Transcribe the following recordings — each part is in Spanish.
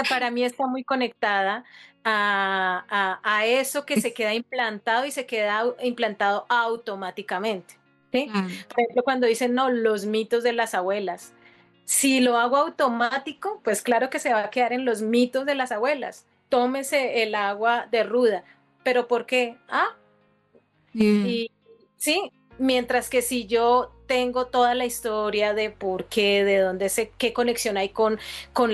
Para mí está muy conectada a eso que se queda implantado y se queda implantado automáticamente, ¿sí? Claro. Por ejemplo, cuando dicen, no, los mitos de las abuelas. Si lo hago automático, pues claro que se va a quedar en los mitos de las abuelas. Tómese el agua de ruda. ¿Pero por qué? Ah, Eh, y sí, mientras que si yo tengo toda la historia de por qué, de dónde sé, qué conexión hay con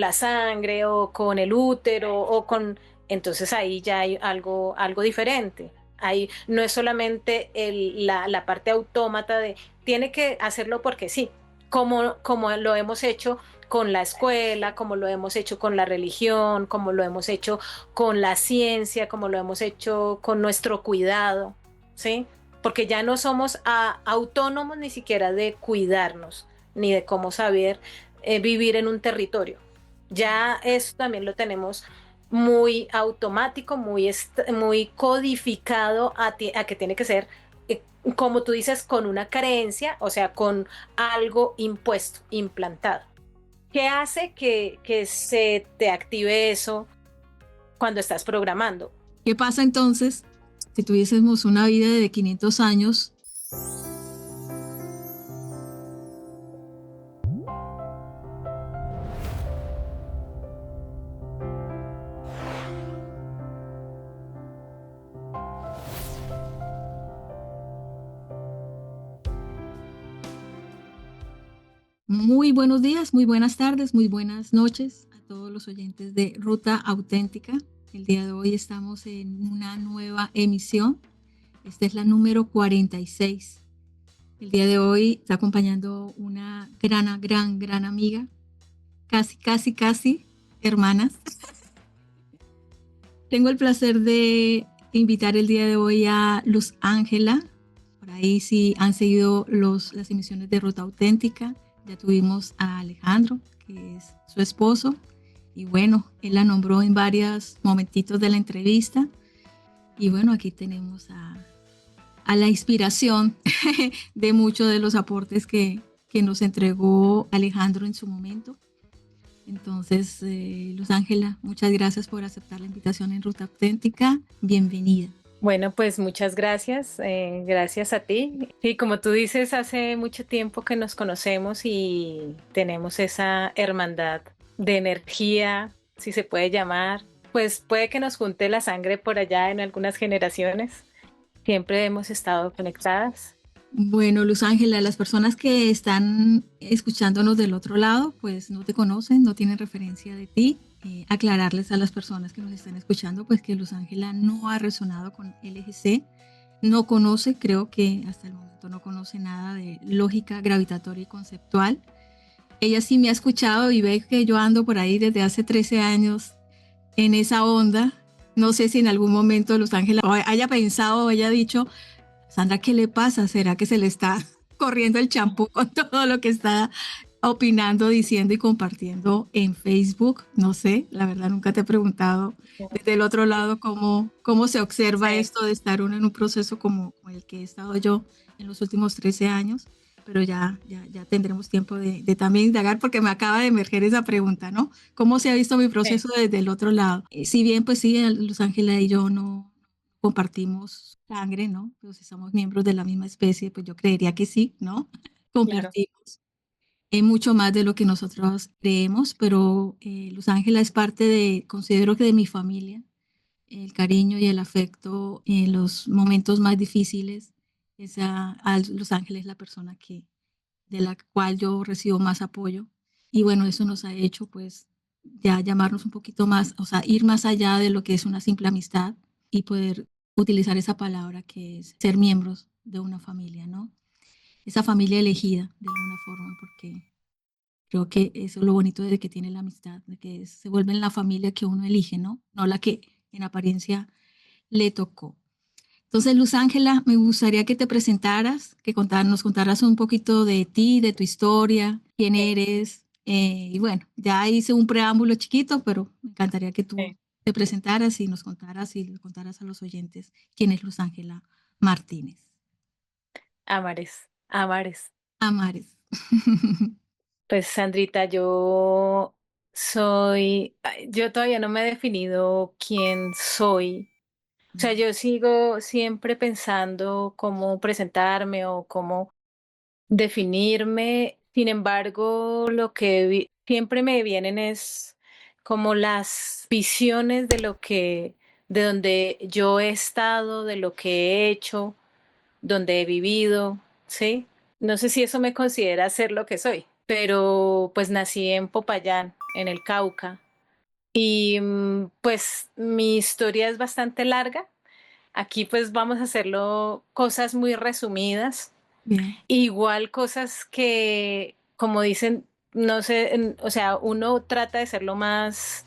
la sangre o con el útero o con, entonces ahí ya hay algo diferente. Ahí no es solamente la parte autómata de tiene que hacerlo porque sí, como lo hemos hecho con la escuela, como lo hemos hecho con la religión, como lo hemos hecho con la ciencia, como lo hemos hecho con nuestro cuidado, ¿sí? Porque ya no somos autónomos ni siquiera de cuidarnos, ni de cómo saber vivir en un territorio. Ya eso también lo tenemos muy automático, muy codificado a que tiene que ser, como tú dices, con una creencia, o sea, con algo impuesto, implantado. ¿Qué hace que se te active eso cuando estás programando? ¿Qué pasa entonces si tuviésemos una vida de 500 años? Muy buenos días, muy buenas tardes, muy buenas noches a todos los oyentes de Ruta Auténtica. El día de hoy estamos en una nueva emisión. Esta es la número 46. El día de hoy está acompañando una gran amiga, casi hermanas. Tengo el placer de invitar el día de hoy a Luz Ángela. Por ahí sí han seguido las emisiones de Ruta Auténtica. Ya tuvimos a Alejandro, que es su esposo. Y bueno, él la nombró en varios momentitos de la entrevista. Y bueno, aquí tenemos a la inspiración de muchos de los aportes que nos entregó Alejandro en su momento. Entonces, Luz Ángela, muchas gracias por aceptar la invitación en Ruta Auténtica. Bienvenida. Bueno, pues muchas gracias, gracias a ti. Y como tú dices, hace mucho tiempo que nos conocemos y tenemos esa hermandad de energía, si se puede llamar. Pues puede que nos junte la sangre por allá en algunas generaciones. Siempre hemos estado conectadas. Bueno, Luz Ángela, las personas que están escuchándonos del otro lado, pues no te conocen, no tienen referencia de ti. Aclararles a las personas que nos están escuchando, pues que Luz Ángela no ha resonado con LGC, no conoce, creo que hasta el momento no conoce nada de lógica gravitatoria y conceptual. Ella sí me ha escuchado y ve que yo ando por ahí desde hace 13 años en esa onda. No sé si en algún momento Luz Ángela haya pensado o haya dicho, Sandra, ¿qué le pasa? ¿Será que se le está corriendo el champú con todo lo que está opinando, diciendo y compartiendo en Facebook? No sé, la verdad nunca te he preguntado desde el otro lado cómo se observa Sí. esto de estar uno en un proceso como el que he estado yo en los últimos 13 años, pero ya tendremos tiempo de también indagar porque me acaba de emerger esa pregunta, ¿no? ¿Cómo se ha visto mi Sí. proceso desde el otro lado? Si bien, pues sí, Luz Ángela y yo no compartimos sangre, ¿no? Pero si somos miembros de la misma especie, pues yo creería que sí, ¿no? Claro. Compartimos mucho más de lo que nosotros creemos, pero Luz Ángela es parte considero que de mi familia, el cariño y el afecto en los momentos más difíciles. Luz Ángela es la persona de la cual yo recibo más apoyo. Y bueno, eso nos ha hecho pues ya llamarnos un poquito más, o sea, ir más allá de lo que es una simple amistad y poder utilizar esa palabra que es ser miembros de una familia, ¿no? Esa familia elegida de alguna forma, porque creo que eso es lo bonito de que tiene la amistad, de que se vuelve en la familia que uno elige, ¿no? No la que en apariencia le tocó. Entonces, Luz Ángela, me gustaría que te presentaras, nos contaras un poquito de ti, de tu historia, quién Sí, eres. Y bueno, ya hice un preámbulo chiquito, pero me encantaría que tú sí. te presentaras y nos contaras y le contaras a los oyentes quién es Luz Ángela Martínez. Amares, Amares. Amares. Pues Sandrita, yo yo todavía no me he definido quién soy. O sea, yo sigo siempre pensando cómo presentarme o cómo definirme. Sin embargo, siempre me vienen es como las visiones de donde yo he estado, de lo que he hecho, donde he vivido, ¿sí? No sé si eso me considera ser lo que soy, pero pues nací en Popayán, en el Cauca, y pues mi historia es bastante larga. Aquí pues vamos a hacerlo cosas muy resumidas. Bien, Igual cosas que, como dicen, no sé, o sea, uno trata de ser lo más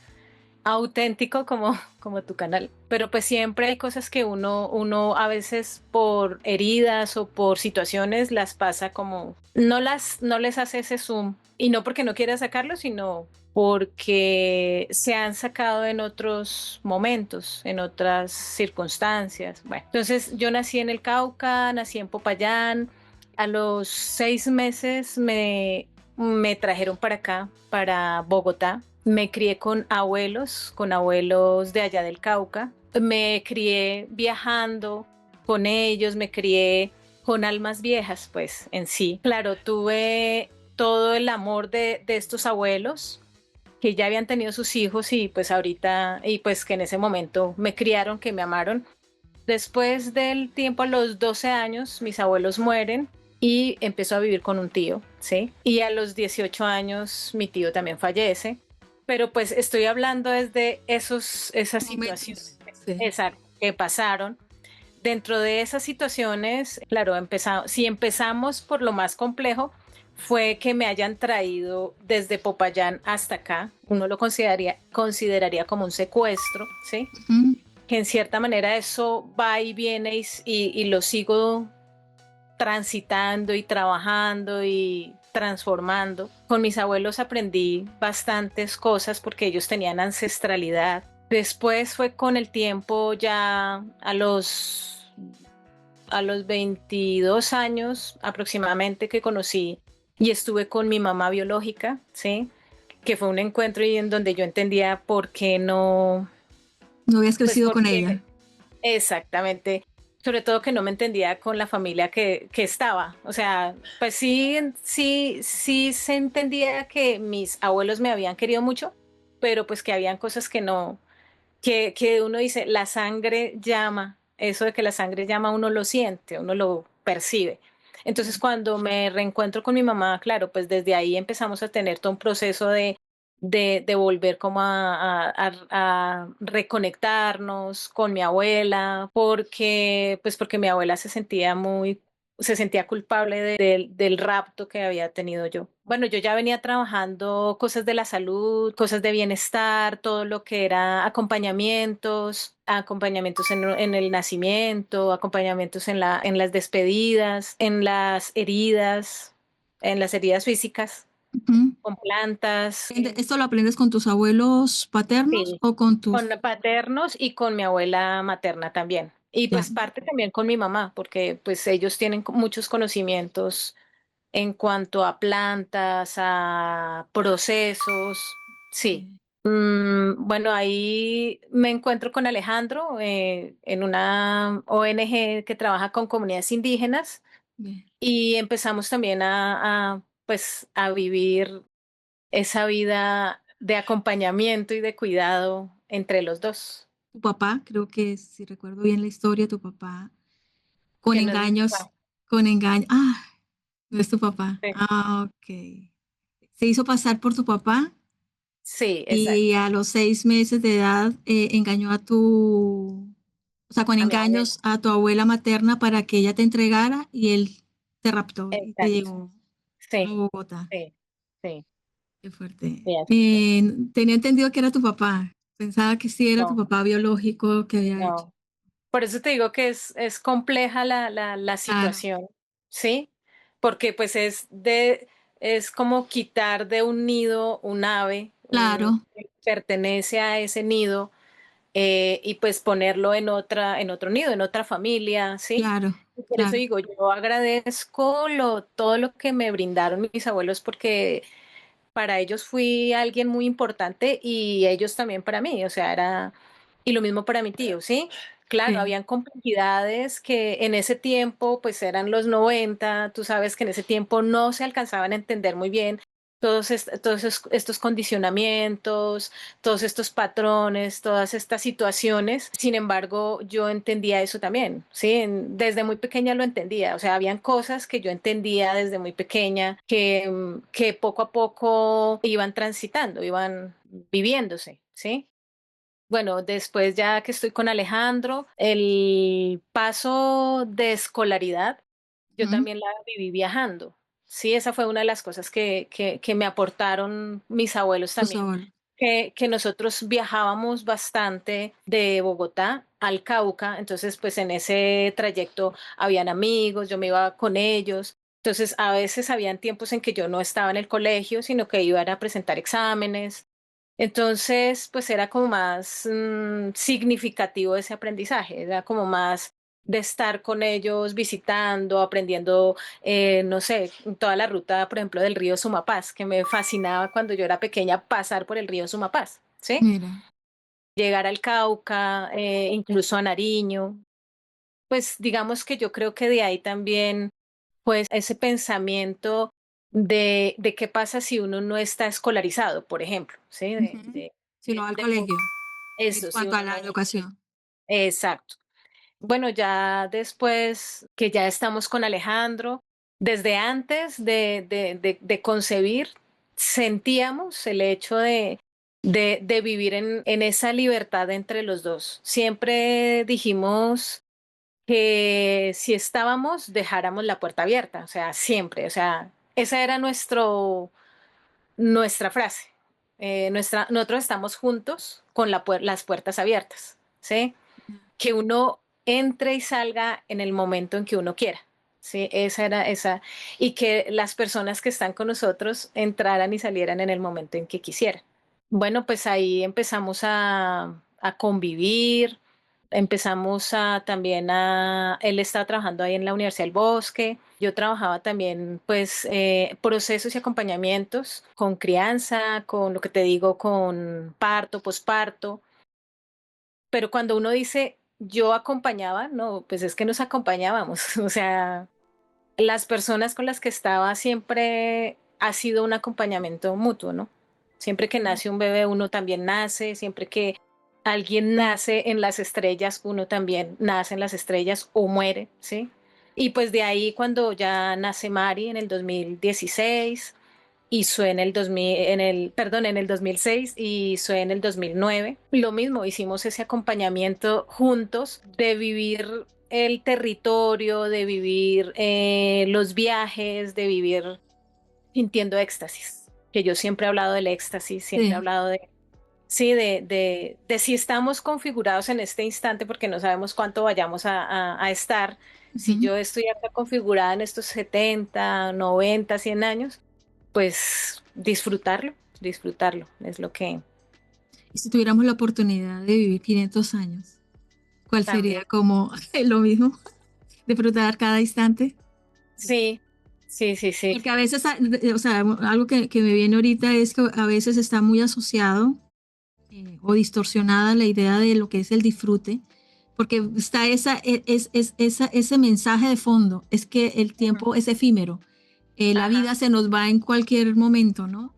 auténtico como tu canal, pero pues siempre hay cosas que uno a veces por heridas o por situaciones las pasa como, no les hace ese zoom, y no porque no quiera sacarlo, sino porque se han sacado en otros momentos, en otras circunstancias. Bueno, entonces yo nací en el Cauca, nací en Popayán. A los 6 meses me trajeron para acá, para Bogotá. Me crié con abuelos de allá del Cauca. Me crié viajando con ellos, me crié con almas viejas, pues en sí. Claro, tuve todo el amor de estos abuelos que ya habían tenido sus hijos y pues ahorita, y pues que en ese momento me criaron, que me amaron. Después del tiempo, a los 12 años, mis abuelos mueren y empezó a vivir con un tío, ¿sí? Y a los 18 años mi tío también fallece, pero pues estoy hablando desde esas momentos. situaciones Sí. exacto, que pasaron. Dentro de esas situaciones, claro, si empezamos por lo más complejo, fue que me hayan traído desde Popayán hasta acá. Uno lo consideraría como un secuestro, ¿sí? Ujú. Que en cierta manera eso va y viene y lo sigo transitando y trabajando y transformando. Con mis abuelos aprendí bastantes cosas porque ellos tenían ancestralidad. Después fue con el tiempo ya a los 22 años aproximadamente que conocí y estuve con mi mamá biológica, ¿sí? Que fue un encuentro y en donde yo entendía por qué no, No habías pues crecido con porque ella. exactamente. Sobre todo que no me entendía con la familia que estaba. O sea, pues sí se entendía que mis abuelos me habían querido mucho, pero pues que habían cosas que no, que uno dice, la sangre llama. Eso de que la sangre llama, uno lo siente, uno lo percibe. Entonces, cuando me reencuentro con mi mamá, claro, pues desde ahí empezamos a tener todo un proceso de volver como a reconectarnos con mi abuela, porque mi abuela se sentía culpable del rapto que había tenido yo. Bueno, yo ya venía trabajando cosas de la salud, cosas de bienestar, todo lo que era acompañamientos en el nacimiento, acompañamientos en las despedidas, en las heridas físicas, Ujú. con plantas. ¿Esto lo aprendes con tus abuelos paternos Sí, o con con tus... paternos y con mi abuela materna también. Y Ya, pues parte también con mi mamá, porque pues ellos tienen muchos conocimientos en cuanto a plantas, a procesos. Sí. sí, Bueno, ahí me encuentro con Alejandro en una ONG que trabaja con comunidades indígenas bien. y empezamos también pues, a vivir esa vida de acompañamiento y de cuidado entre los dos, Tu papá, creo que si recuerdo bien la historia, tu papá con que no es mi engaños, papá. con engaños. Ah, no es tu papá. Sí, Ah, ok. Se hizo pasar por tu papá sí, y exacto, a los 6 meses de edad engañó o sea, con a mi abuela. engaños a tu abuela materna para que ella te entregara y él te raptó y te Exacto, llevó a sí, Bogotá. sí, sí, Qué fuerte. sí, así fue. Tenía entendido que era tu papá. Pensaba que sí era tu No, papá biológico que había hecho. no. Por eso te digo que es compleja la Claro, situación, ¿sí? Porque pues es como quitar de un nido un ave, claro, que pertenece a ese nido, y pues ponerlo en otro nido, en otra familia, ¿sí? claro, Y por eso claro. digo, yo agradezco todo lo que me brindaron mis abuelos porque para ellos fui alguien muy importante y ellos también para mí, o sea, y lo mismo para mi tío, ¿sí? Claro, Sí, habían complejidades que en ese tiempo, pues eran los 90, tú sabes que en ese tiempo no se alcanzaban a entender muy bien estos condicionamientos, todos estos patrones, todas estas situaciones. Sin embargo, yo entendía eso también, ¿sí? Desde muy pequeña lo entendía, o sea, habían cosas que yo entendía desde muy pequeña que poco a poco iban transitando, iban viviéndose, ¿sí? Bueno, después ya que estoy con Alejandro, el paso de escolaridad, yo ujú, también la viví viajando. Sí, esa fue una de las cosas que me aportaron mis abuelos tus también, abuelos. que nosotros viajábamos bastante de Bogotá al Cauca, entonces pues en ese trayecto habían amigos, yo me iba con ellos, entonces a veces habían tiempos en que yo no estaba en el colegio, sino que iba a presentar exámenes, entonces pues era como más significativo ese aprendizaje, era como más de estar con ellos visitando, aprendiendo, no sé, toda la ruta, por ejemplo, del río Sumapaz, que me fascinaba cuando yo era pequeña pasar por el río Sumapaz, ¿sí? Mira, Llegar al Cauca, incluso a Nariño. Pues digamos que yo creo que de ahí también, pues ese pensamiento de qué pasa si uno no está escolarizado, por ejemplo, ¿sí? ujú, si no va al colegio, en Eso, si cuanto uno a la no. educación. Exacto. Bueno, ya después que ya estamos con Alejandro, desde antes de concebir, sentíamos el hecho de vivir en esa libertad entre los dos. Siempre dijimos que si estábamos, dejáramos la puerta abierta, o sea, siempre, o sea, esa era nuestra frase. Nosotros estamos juntos con las puertas abiertas, ¿sí? Que uno entre y salga en el momento en que uno quiera. Sí, esa era esa. Y que las personas que están con nosotros entraran y salieran en el momento en que quisieran. Bueno, pues ahí empezamos a convivir, empezamos él estaba trabajando ahí en la Universidad del Bosque, yo trabajaba también pues procesos y acompañamientos con crianza, con lo que te digo, con parto, posparto, pero cuando uno dice yo acompañaba, no, pues es que nos acompañábamos, o sea, las personas con las que estaba siempre ha sido un acompañamiento mutuo, ¿no? Siempre que nace un bebé, uno también nace, siempre que alguien nace en las estrellas, uno también nace en las estrellas o muere, ¿sí? Y pues de ahí cuando ya nace Mari en el 2016 y Sue en el 2000, perdón, en el 2006 y Sue en el 2009. Lo mismo, hicimos ese acompañamiento juntos de vivir el territorio, de vivir los viajes, de vivir sintiendo éxtasis, que yo siempre he hablado del éxtasis, siempre he Sí, hablado de, sí, de si estamos configurados en este instante, porque no sabemos cuánto vayamos a estar. Si ujú. yo estoy acá configurada en estos 70, 90, 100 años, pues disfrutarlo, disfrutarlo, es lo que Y si tuviéramos la oportunidad de vivir 500 años, ¿cuál sería también. como lo mismo? Disfrutar cada instante. Sí, sí, sí, sí. Porque a veces, o sea, algo que me viene ahorita es que a veces está muy asociado o distorsionada la idea de lo que es el disfrute, porque está ese mensaje de fondo, es que el Ujú. tiempo es efímero, la Ajá, vida se nos va en cualquier momento, ¿no?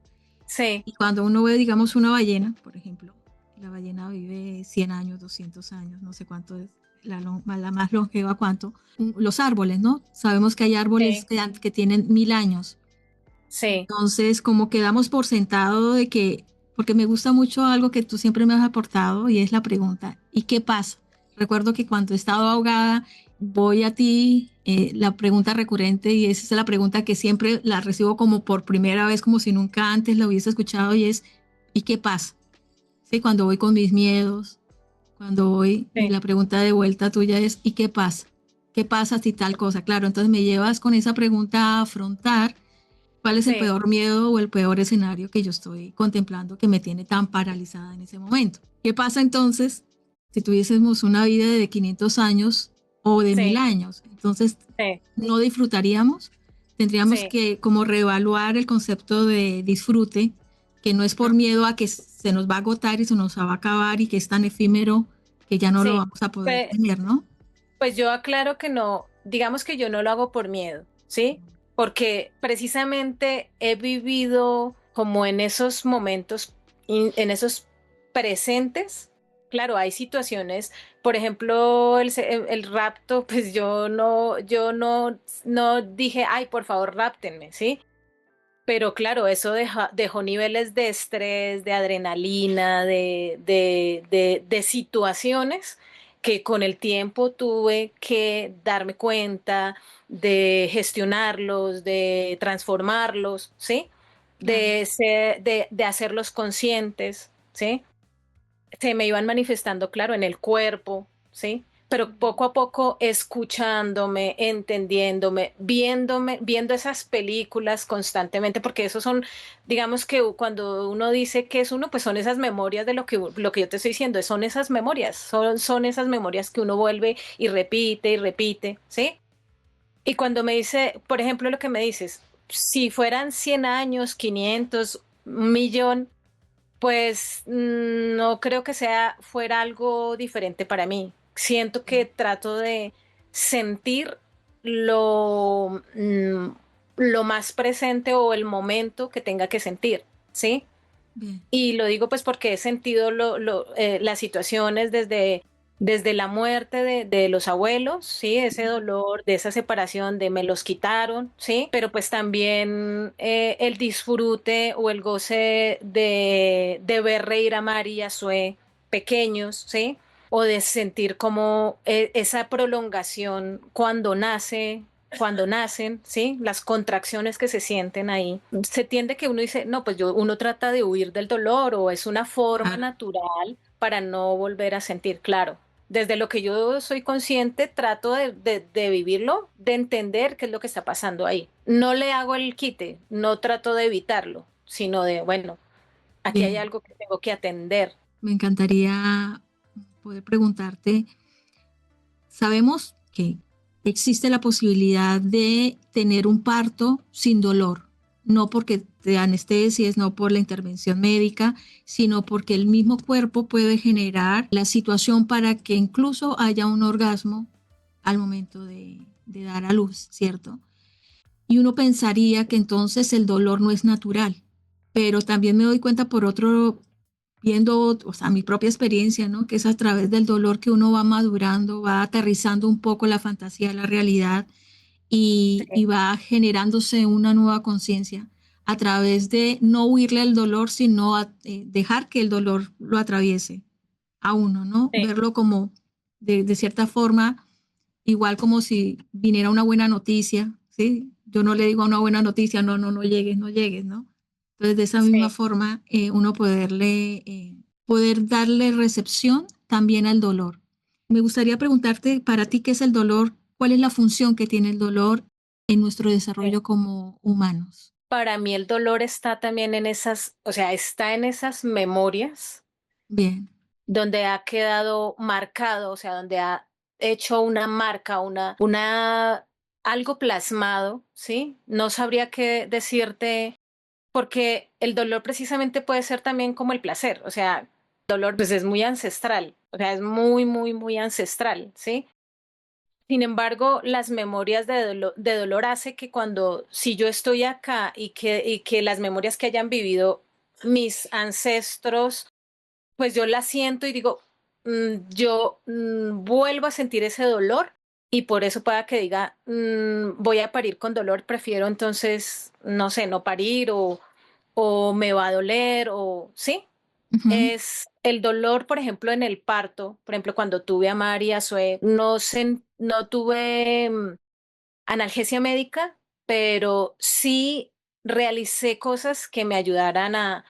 sí, Y cuando uno ve, digamos, una ballena, por ejemplo, la ballena vive 100 años, 200 años, no sé cuánto es, la más longeva, cuánto. Los árboles, ¿no? Sabemos que hay árboles sí, que tienen 1000 años. sí, Entonces, como quedamos por sentado de que, porque me gusta mucho algo que tú siempre me has aportado y es la pregunta, ¿y qué pasa? Recuerdo que cuando he estado ahogada, voy a ti, la pregunta recurrente, y esa es la pregunta que siempre la recibo como por primera vez, como si nunca antes la hubiese escuchado, y es, ¿y qué pasa? Sí, cuando voy con mis miedos, cuando voy, y sí, la pregunta de vuelta tuya es, ¿y qué pasa? ¿Qué pasa si tal cosa? Claro, entonces me llevas con esa pregunta a afrontar cuál es el sí. peor miedo o el peor escenario que yo estoy contemplando que me tiene tan paralizada en ese momento. ¿Qué pasa entonces si tuviésemos una vida de 500 años o de 1000 Sí, años? Entonces, sí. no disfrutaríamos, Tendríamos sí, que como reevaluar el concepto de disfrute, que no es por miedo a que se nos va a agotar y se nos va a acabar y que es tan efímero que ya no lo sí. vamos a poder Pe- tener, ¿no? Pues yo aclaro que no, digamos que yo no lo hago por miedo, ¿sí? Porque precisamente he vivido como en esos momentos, en esos presentes. Claro, hay situaciones, por ejemplo, el rapto, pues yo no dije, ay, por favor, ráptenme, ¿sí? Pero claro, eso dejó niveles de estrés, de adrenalina, de situaciones que con el tiempo tuve que darme cuenta de gestionarlos, de transformarlos, ¿sí? Claro. De hacerlos conscientes, ¿sí? Se me iban manifestando, claro, en el cuerpo, ¿sí? Pero poco a poco escuchándome, entendiéndome, viendo esas películas constantemente, porque esos son, digamos que cuando uno dice que es uno, pues son esas memorias de lo que yo te estoy diciendo, son esas memorias, son esas memorias que uno vuelve y repite, ¿sí? Y cuando me dice, por ejemplo, lo que me dices, si fueran 100 años, 500, 1 millón, pues no creo que fuera algo diferente para mí. Siento que trato de sentir lo más presente o el momento que tenga que sentir, ¿sí? Bien. Y lo digo pues porque he sentido las situaciones desde la muerte de los abuelos, ¿sí? Ese dolor, de esa separación, de me los quitaron, ¿sí? Pero pues también el disfrute o el goce de ver reír a Mari y a Sue pequeños, ¿sí? O de sentir como esa prolongación cuando nacen, ¿sí? Las contracciones que se sienten ahí. Se tiende que uno dice, no, pues uno trata de huir del dolor o es una forma Claro. natural para no volver a sentir, claro. Desde lo que yo soy consciente, trato de vivirlo, de entender qué es lo que está pasando ahí. No le hago el quite, no trato de evitarlo, sino de, bueno, aquí hay Bien. algo que tengo que atender. Me encantaría poder preguntarte, sabemos que existe la posibilidad de tener un parto sin dolor, no porque te anestesies, no por la intervención médica, sino porque el mismo cuerpo puede generar la situación para que incluso haya un orgasmo al momento de dar a luz, ¿cierto? Y uno pensaría que entonces el dolor no es natural, pero también me doy cuenta por otro, viendo, o sea, mi propia experiencia, ¿no? Que es a través del dolor que uno va madurando, va aterrizando un poco la fantasía a la realidad y va generándose una nueva conciencia a través de no huirle al dolor, sino dejar que el dolor lo atraviese a uno, ¿no? Sí, Verlo como de cierta forma igual como si viniera una buena noticia, ¿sí? Yo no le digo a una buena noticia, no, no, no llegues, no llegues, ¿no? Entonces, de esa misma sí. forma, uno poder darle recepción también al dolor. Me gustaría preguntarte, para ti, ¿qué es el dolor? ¿Cuál es la función que tiene el dolor en nuestro Sí. desarrollo como humanos? Para mí el dolor está también o sea, está en esas memorias Bien, donde ha quedado marcado, o sea, donde ha hecho una marca, algo plasmado, ¿sí? No sabría qué decirte, porque el dolor precisamente puede ser también como el placer, o sea, el dolor pues es muy ancestral, o sea, es muy, muy, muy ancestral, ¿sí? Sin embargo, las memorias de dolor hace que si yo estoy acá y que las memorias que hayan vivido mis ancestros, pues yo la siento y digo, yo vuelvo a sentir ese dolor y por eso pueda que diga, voy a parir con dolor, prefiero entonces, no sé, no parir o me va a doler o sí. ujú, Es el dolor, por ejemplo, en el parto, por ejemplo, cuando tuve a María Sue, no tuve analgesia médica, pero sí realicé cosas que me ayudaran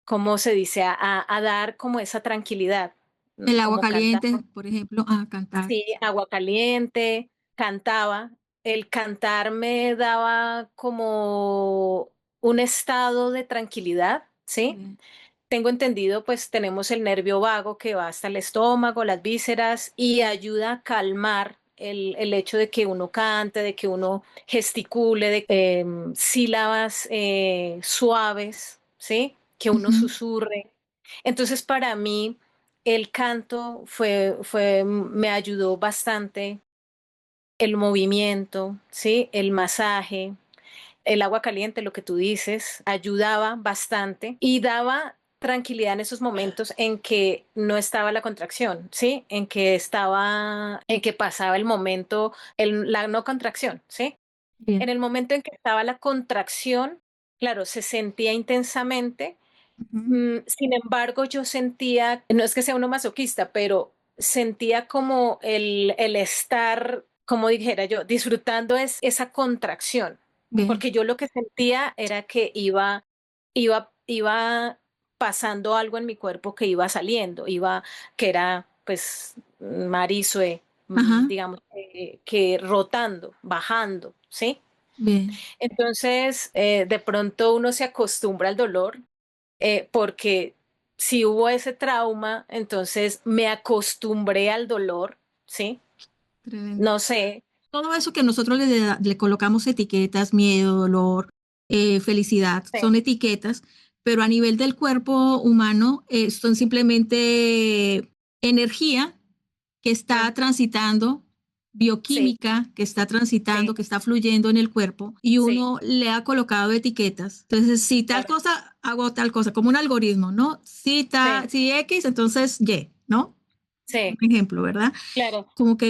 ¿cómo se dice? A dar como esa tranquilidad, el agua como cantar, caliente, por ejemplo, a cantar. sí, agua caliente, cantaba. El cantar me daba como un estado de tranquilidad, ¿sí? Bien, Tengo entendido, pues tenemos el nervio vago que va hasta el estómago, las vísceras y ayuda a calmar el hecho de que uno cante, de que uno gesticule, de sílabas suaves, ¿sí? Que uno Ujú. susurre. Entonces, para mí, el canto me ayudó bastante, el movimiento, ¿sí? El masaje, el agua caliente, lo que tú dices, ayudaba bastante y daba tranquilidad en esos momentos en que no estaba la contracción, ¿sí? En que pasaba el momento, la no contracción, ¿sí? En Bien. el momento en que estaba la contracción, claro, se sentía intensamente. Ujú. Sin embargo, yo sentía, no es que sea uno masoquista, pero sentía como el estar, como dijera yo, disfrutando esa contracción, Bien. porque yo lo que sentía era que iba pasando algo en mi cuerpo que iba saliendo, que era pues Marisue, Ajá. digamos, que rotando, bajando, ¿sí? Bien. Entonces, de pronto uno se acostumbra al dolor, porque si hubo ese trauma, entonces me acostumbré al dolor, ¿sí? Tremendo. No sé, Todo eso que nosotros le colocamos etiquetas, miedo, dolor, felicidad, sí, son etiquetas, pero a nivel del cuerpo humano son simplemente energía que está mm, transitando, sí, bioquímica que está transitando, sí, que está fluyendo en el cuerpo y sí, uno le ha colocado etiquetas. Entonces, si tal claro, cosa, hago tal cosa, como un algoritmo, ¿no? sí, Si X, entonces Y, ¿no? Un sí, ejemplo, ¿verdad? claro, Como que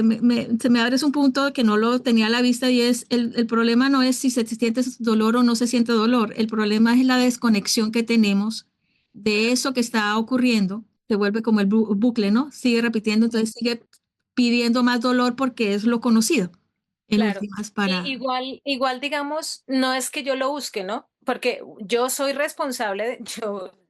se me abre un punto que no lo tenía a la vista y es el problema no es si se siente dolor o no se siente dolor, el problema es la desconexión que tenemos de eso que está ocurriendo, se vuelve como el bucle, ¿no? Sigue repitiendo, sí, entonces sigue pidiendo más dolor porque es lo conocido, en claro. últimas Y para... igual, digamos, no es que yo lo busque, ¿no? Porque yo soy responsable,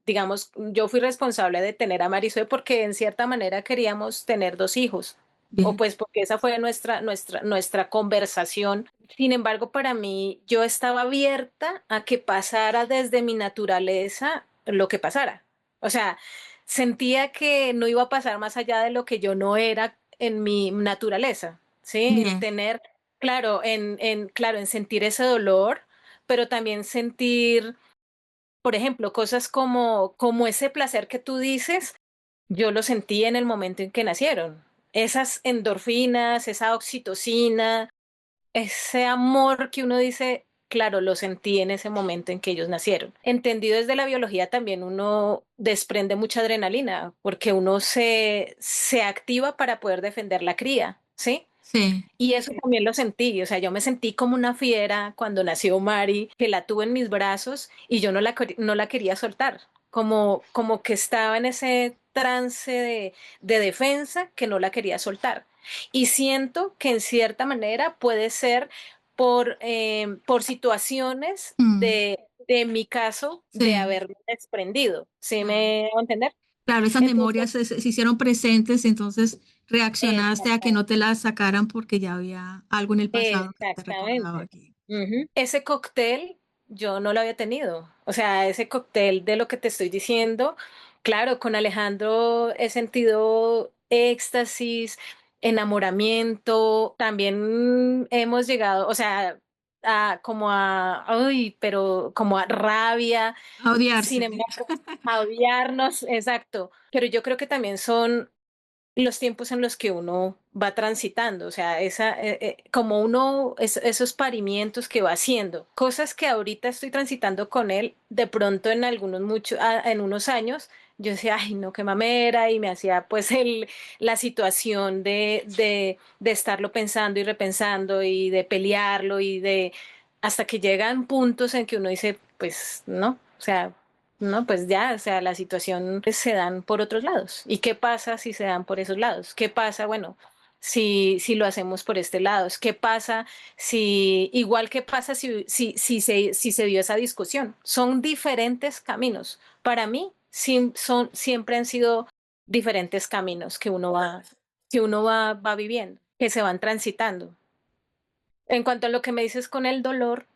digamos, yo fui responsable de tener a Marisol porque en cierta manera queríamos tener dos hijos, o Bien, pues porque esa fue nuestra conversación. Sin embargo, para mí, yo estaba abierta a que pasara desde mi naturaleza lo que pasara. O sea, sentía que no iba a pasar más allá de lo que yo no era en mi naturaleza, ¿sí? En bien. tener, claro, claro, en sentir ese dolor, pero también sentir, por ejemplo, cosas como ese placer que tú dices, yo lo sentí en el momento en que nacieron. Esas endorfinas, esa oxitocina, ese amor que uno dice, claro, lo sentí en ese momento en que ellos nacieron. Entendido desde la biología también uno desprende mucha adrenalina porque uno se activa para poder defender la cría, ¿sí? Sí, Y eso también lo sentí, o sea, yo me sentí como una fiera cuando nació Mari, que la tuve en mis brazos y yo no la quería soltar, como que estaba en ese trance de defensa que no la quería soltar. Y siento que en cierta manera puede ser por situaciones mm, de mi caso de sí. haberme desprendido, ¿sí Claro. me hago entender? Claro, esas Entonces, memorias se hicieron presentes, entonces reaccionaste a que no exactamente. te las sacaran porque ya había algo en el pasado que te recordaba Exactamente. aquí. Ujú. Ese cóctel yo no lo había tenido. O sea, ese cóctel de lo que te estoy diciendo, claro, con Alejandro he sentido éxtasis, enamoramiento, también hemos llegado, o sea, ay, pero como a rabia, A odiarse. sin embargo, a odiarnos, exacto. Pero yo creo que también son los tiempos en los que uno va transitando, o sea, como esos parimientos que va haciendo, cosas que ahorita estoy transitando con él, de pronto en unos años, yo decía, ay, no, qué mamera, y me hacía pues la situación de estarlo pensando y repensando y de pelearlo hasta que llegan puntos en que uno dice, pues no, o sea, no, pues ya, o sea, la situación pues, se dan por otros lados. ¿Y qué pasa si se dan por esos lados? ¿Qué pasa, bueno, si lo hacemos por este lado? ¿Qué pasa igual qué pasa si se dio esa discusión? Son diferentes caminos. Para mí, siempre han sido diferentes caminos que uno va viviendo, que se van transitando. En cuanto a lo que me dices con el dolor,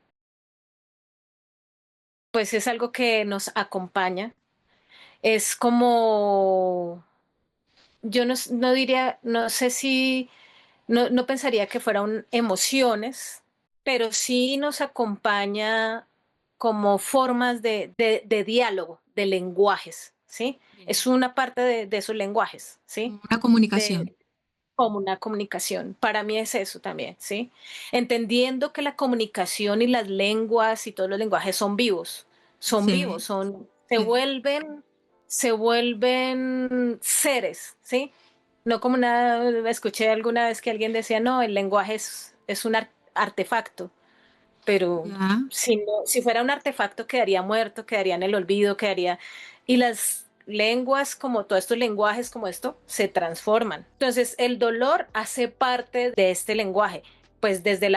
pues es algo que nos acompaña. Es como, yo no diría, no sé si no pensaría que fueran emociones, pero sí nos acompaña como formas de diálogo, de lenguajes, ¿sí? Bien. Es una parte de esos lenguajes, ¿sí? Como una comunicación. De, como una comunicación. Para mí es eso también, ¿sí? Entendiendo que la comunicación y las lenguas y todos los lenguajes son vivos, Sí, son, sí. se vuelven seres, ¿sí? No como una, escuché alguna vez que alguien decía, no, el lenguaje es un artefacto, pero Ya. si fuera un artefacto quedaría muerto, quedaría en el olvido, quedaría... Y las lenguas, como todos estos lenguajes como esto, se transforman. Entonces, el dolor hace parte de este lenguaje, pues desde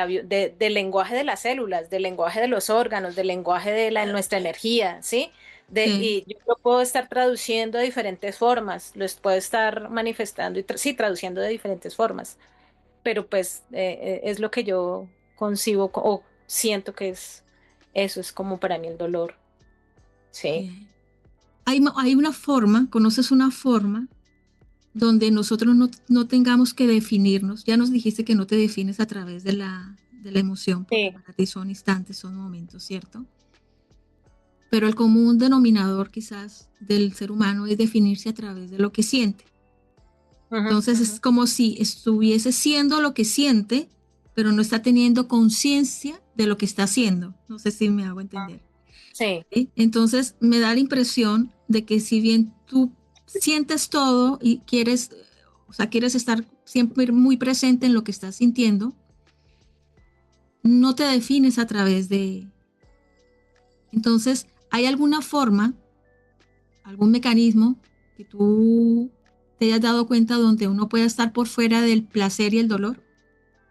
del lenguaje de las células, del lenguaje de los órganos, del lenguaje de nuestra energía, ¿sí? Sí. Y yo lo puedo estar traduciendo de diferentes formas, lo puedo estar manifestando y sí, traduciendo de diferentes formas, pero pues es lo que yo concibo o siento que es eso, es como para mí el dolor, ¿sí? Bien. Hay una forma, conoces una forma donde nosotros no tengamos que definirnos. Ya nos dijiste que no te defines a través de la emoción, porque Sí, para ti son instantes, son momentos, ¿cierto? Pero el común denominador quizás del ser humano es definirse a través de lo que siente. ujú, Entonces es ujú, como si estuviese siendo lo que siente, pero no está teniendo conciencia de lo que está haciendo. No sé si me hago entender. sí, ¿Sí? Entonces me da la impresión de que si bien tú sientes todo y quieres, o sea, quieres estar siempre muy presente en lo que estás sintiendo, no te defines a través de... Entonces, ¿hay alguna forma, algún mecanismo que tú te hayas dado cuenta donde uno pueda estar por fuera del placer y el dolor?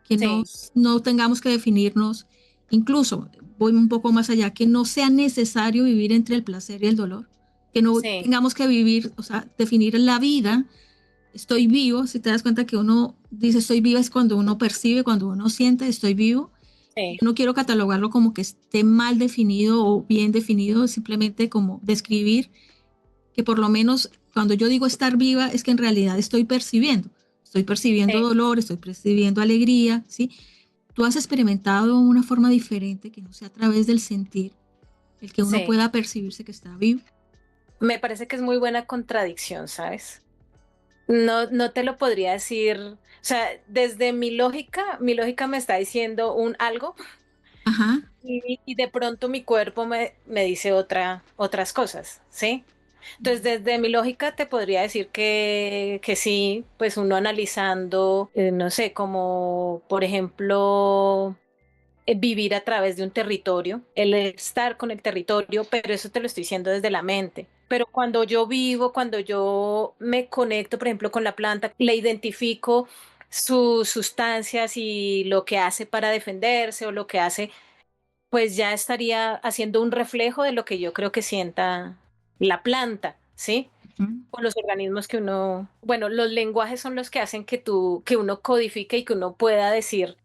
Que sí, no tengamos que definirnos, incluso voy un poco más allá, que no sea necesario vivir entre el placer y el dolor, que no sí, tengamos que vivir, o sea, definir la vida, estoy vivo, si te das cuenta que uno dice estoy viva es cuando uno percibe, cuando uno siente estoy vivo. sí, Yo no quiero catalogarlo como que esté mal definido o bien definido, simplemente como describir que por lo menos cuando yo digo estar viva es que en realidad estoy percibiendo sí. dolor, estoy percibiendo alegría, ¿sí? ¿Tú has experimentado una forma diferente que no sea a través del sentir, el que uno Sí. pueda percibirse que está vivo? Me parece que es muy buena contradicción, ¿sabes? No te lo podría decir, o sea, desde mi lógica me está diciendo un algo Ajá. y de pronto mi cuerpo me dice otras cosas, ¿sí? Entonces, Bien. desde mi lógica te podría decir que sí, pues uno analizando, no sé, como por ejemplo vivir a través de un territorio, el estar con el territorio, pero eso te lo estoy diciendo desde la mente. Pero cuando yo vivo, cuando yo me conecto, por ejemplo, con la planta, le identifico sus sustancias y lo que hace para defenderse o lo que hace, pues ya estaría haciendo un reflejo de lo que yo creo que sienta la planta, ¿sí? Ujú. O los organismos que uno, bueno, los lenguajes son los que hacen que uno codifique y que uno pueda decir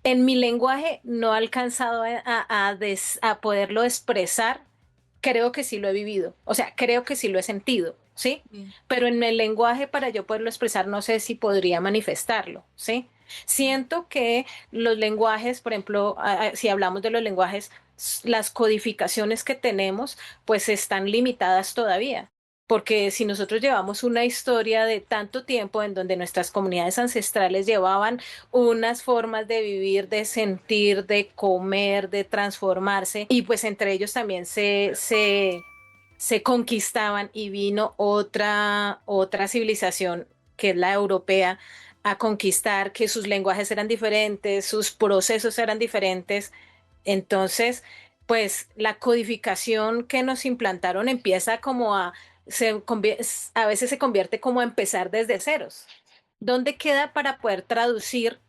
en mi lenguaje no he alcanzado a poderlo expresar, creo que sí lo he vivido, o sea, creo que sí lo he sentido, ¿sí? Bien. Pero en el lenguaje para yo poderlo expresar no sé si podría manifestarlo, ¿sí? Bien. Siento que los lenguajes, por ejemplo, si hablamos de los lenguajes, las codificaciones que tenemos, pues están limitadas todavía. Porque si nosotros llevamos una historia de tanto tiempo en donde nuestras comunidades ancestrales llevaban unas formas de vivir, de sentir, de comer, de transformarse, y pues entre ellos también se conquistaban y vino otra civilización que es la europea a conquistar, que sus lenguajes eran diferentes, sus procesos eran diferentes. Entonces, pues la codificación que nos implantaron empieza como a veces se convierte como a empezar desde ceros. ¿Dónde queda para poder traducir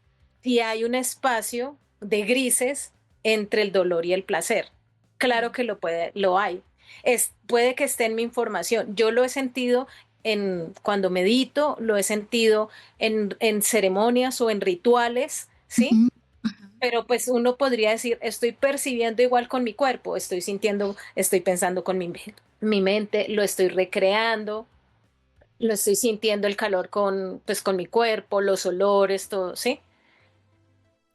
si hay un espacio de grises entre el dolor y el placer? Claro Bien. que lo hay. Puede que esté en mi información. Yo lo he sentido cuando medito, lo he sentido en ceremonias o en rituales, ¿sí? Ujú. Ajá. Pero pues uno podría decir, estoy percibiendo igual con mi cuerpo, estoy sintiendo, estoy pensando con mi mente, lo estoy recreando, lo estoy sintiendo el calor con, pues, con mi cuerpo, los olores, todo, ¿sí?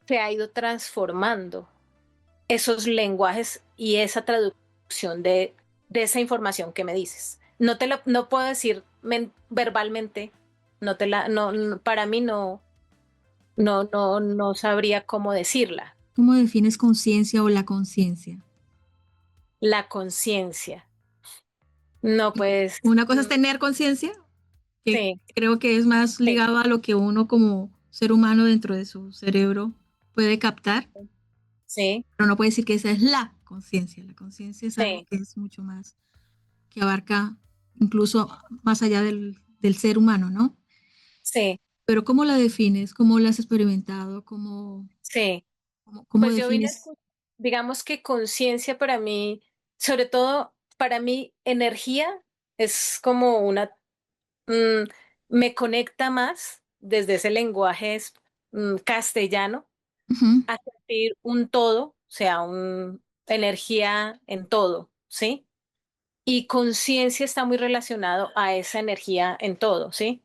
Se ha ido transformando esos lenguajes y esa traducción de esa información que me dices. No puedo decir verbalmente, para mí no sabría cómo decirla. ¿Cómo defines conciencia o la conciencia? La conciencia. No, pues, Una cosa es tener conciencia, que sí, creo que es más sí, ligado a lo que uno como ser humano dentro de su cerebro puede captar, sí, pero no puede decir que esa es la conciencia. La conciencia es algo sí, que es mucho más, que abarca incluso más allá del ser humano, ¿no? sí, Pero ¿cómo la defines? ¿Cómo la has experimentado? sí. Cómo Pues yo vine, defines? digamos que conciencia para mí, sobre todo para mí, energía es como mm, me conecta más desde ese lenguaje castellano Ujú, a sentir un todo, o sea, energía en todo, ¿sí? Y conciencia está muy relacionado a esa energía en todo, ¿sí?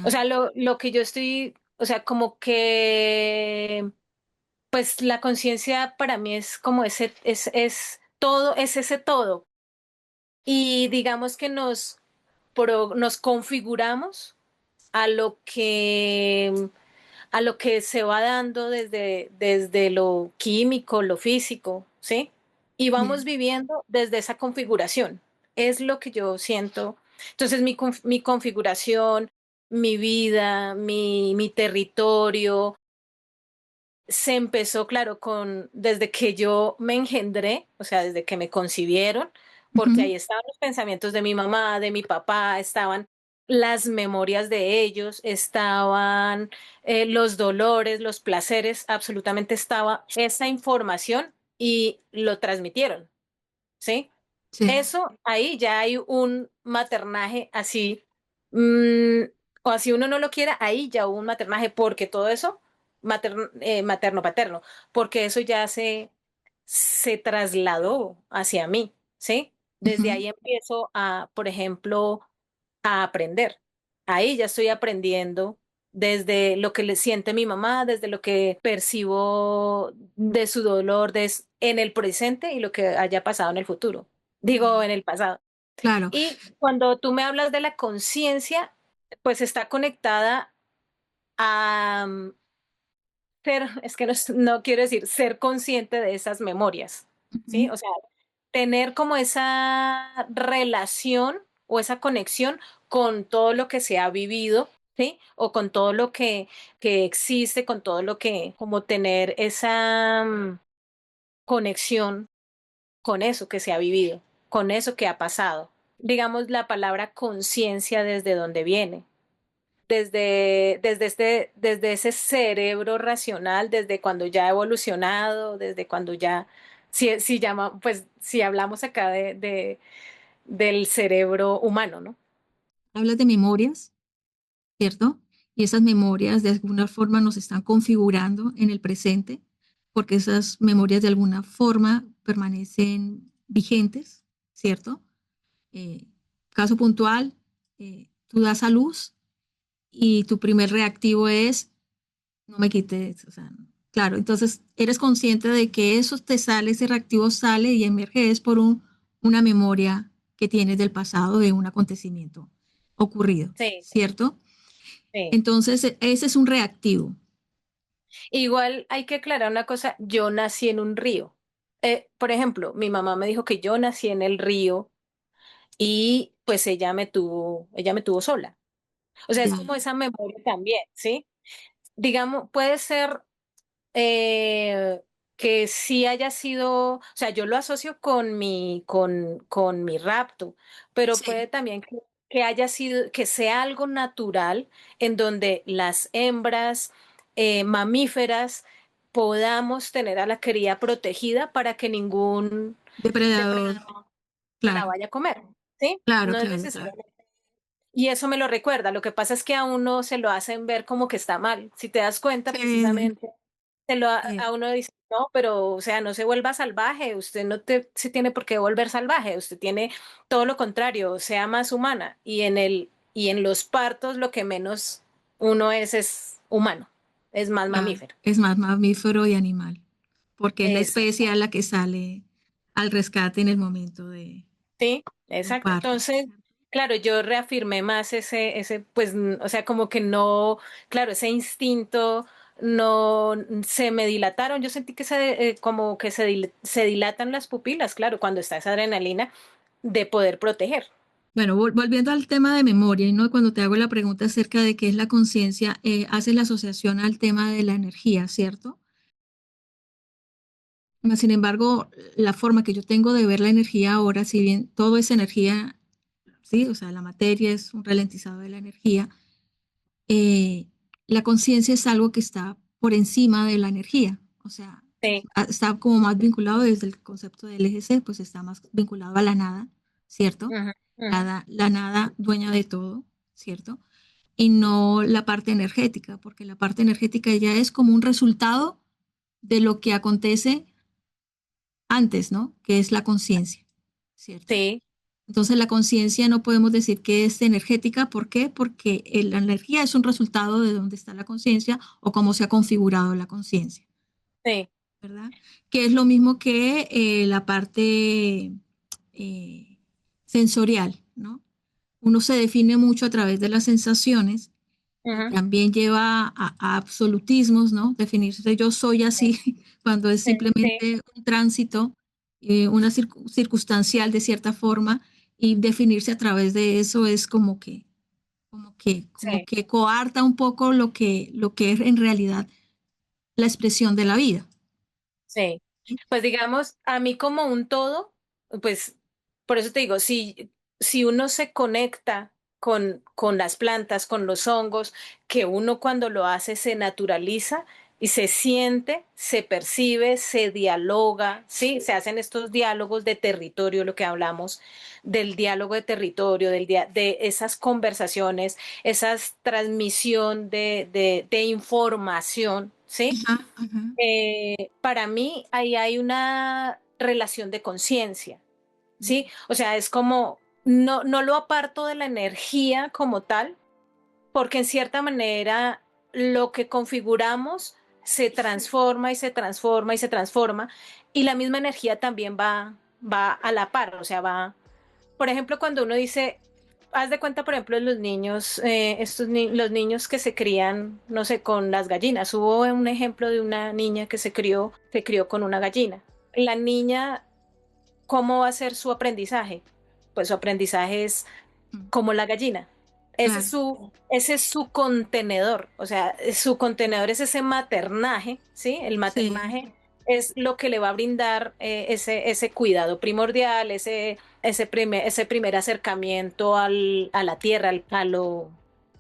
O ya, sea, lo que yo estoy, o sea, como que pues la conciencia para mí es como es todo, es ese todo. Y digamos que nos configuramos a a lo que se va dando desde lo químico, lo físico, ¿sí? Y vamos bien. viviendo desde esa configuración. Es lo que yo siento. Entonces, mi configuración, mi vida, mi territorio, se empezó, claro, desde que yo me engendré, o sea, desde que me concibieron, porque Ujú, ahí estaban los pensamientos de mi mamá, de mi papá, estaban las memorias de ellos, estaban los dolores, los placeres, absolutamente estaba esa información y lo transmitieron, ¿sí? sí, Eso, ahí ya hay un maternaje así, mm, o así uno no lo quiera, ahí ya hubo un maternaje, porque todo eso, materno, paterno, porque eso ya se trasladó hacia mí, ¿sí? Desde ujú, ahí empiezo a, por ejemplo, a aprender. Ahí ya estoy aprendiendo desde lo que le siente mi mamá, desde lo que percibo de su dolor en el presente y lo que haya pasado en el futuro. Digo, en el pasado. claro. Y cuando tú me hablas de la conciencia, pues está conectada a es que no quiero decir ser consciente de esas memorias, ¿sí? Ujú, O sea, tener como esa relación o esa conexión con todo lo que se ha vivido, ¿sí? O con todo lo que existe, con todo lo que, como tener esa conexión con eso que se ha vivido, con eso que ha pasado. Digamos la palabra conciencia desde dónde viene. Desde ese cerebro racional, desde cuando ya ha evolucionado, desde cuando ya, pues si hablamos acá del cerebro humano, ¿no? hablas de memorias, ¿cierto? Y esas memorias de alguna forma nos están configurando en el presente, porque esas memorias de alguna forma permanecen vigentes, ¿cierto? Eh, caso puntual, tú das a luz y tu primer reactivo es, no me quites, o sea, claro, entonces eres consciente de que eso te sale, ese reactivo sale y emerge es por una memoria que tienes del pasado de un acontecimiento ocurrido, Sí, ¿cierto? sí. Entonces, ese es un reactivo. Igual hay que aclarar una cosa, yo nací en un río. Por ejemplo, mi mamá me dijo que yo nací en el río y pues ella me tuvo sola. O sea, es Ya. como esa memoria también, ¿sí? Digamos, puede ser eh, que sí haya sido, o sea, yo lo asocio con mi rapto, pero puede Sí, también que haya sido, que sea algo natural en donde las hembras mamíferas podamos tener a la cría protegida para que ningún depredador, depredador la claro, vaya a comer, ¿sí? claro, No es claro, claro. necesariamente. Y eso me lo recuerda. Lo que pasa es que a uno se lo hacen ver como que está mal. Si te das cuenta, Sí, precisamente, sí, a uno dice, no, pero, o sea, no se vuelva salvaje. Usted no se tiene por qué volver salvaje. Usted tiene todo lo contrario, sea más humana. Y en el y en los partos lo que menos uno es humano, es más Claro, mamífero. es más mamífero y animal, porque es la especie a Exacto. la que sale al rescate en el momento Sí, del exacto. parto. Entonces, claro, yo reafirmé más pues, o sea, como que no, claro, ese instinto no se me dilataron. Yo sentí que como que se dilatan las pupilas, claro, cuando está esa adrenalina de poder proteger. Bueno, volviendo al tema de memoria, ¿no? Cuando te hago la pregunta acerca de qué es la conciencia, haces la asociación al tema de la energía, ¿cierto? Sin embargo, la forma que yo tengo de ver la energía ahora, si bien todo es energía, sí, o sea, la materia es un ralentizado de la energía, eh, la conciencia es algo que está por encima de la energía, o sea, Sí. está como más vinculado desde el concepto del eje C, pues está más vinculado a la nada, ¿cierto? Ujú, ujú. La nada dueña de todo, ¿cierto? Y no la parte energética, porque la parte energética ya es como un resultado de lo que acontece antes, ¿no? Que es la conciencia, ¿cierto? Sí, Entonces la conciencia no podemos decir que es energética, ¿por qué? Porque la energía es un resultado de dónde está la conciencia o cómo se ha configurado la conciencia, sí. ¿verdad? Que es lo mismo que la parte eh, sensorial, ¿no? Uno se define mucho a través de las sensaciones y Ujú, también lleva a absolutismos, ¿no? Definirse yo soy sí, así cuando es sí, simplemente un tránsito, una circunstancial de cierta forma y definirse a través de eso es como sí, que coarta un poco lo que es en realidad la expresión de la vida. sí. ¿Sí? Pues digamos, a mí como un todo, pues por eso te digo, si uno se conecta con las plantas, con los hongos, que uno cuando lo hace se naturaliza y se siente, se percibe, se dialoga, ¿sí? Se hacen estos diálogos de territorio, lo que hablamos del diálogo de territorio, de esas conversaciones, esa transmisión de información, ¿sí? Ajá, ajá. Para mí ahí hay una relación de conciencia, ¿sí? O sea, es como, no lo aparto de la energía como tal, porque en cierta manera lo que configuramos se transforma y se transforma y se transforma, y la misma energía también va a la par, o sea, va, por ejemplo, cuando uno dice, haz de cuenta, por ejemplo, de los niños, los niños que se crían, no sé, con las gallinas. Hubo un ejemplo de una niña que se crió con una gallina. La niña, ¿cómo va a ser su aprendizaje? Pues su aprendizaje es Mm, como la gallina. claro, Ese es su contenedor, o sea, su contenedor es ese maternaje, ¿sí? El sí, maternaje es lo que le va a brindar ese cuidado primordial, ese primer acercamiento a la tierra, a lo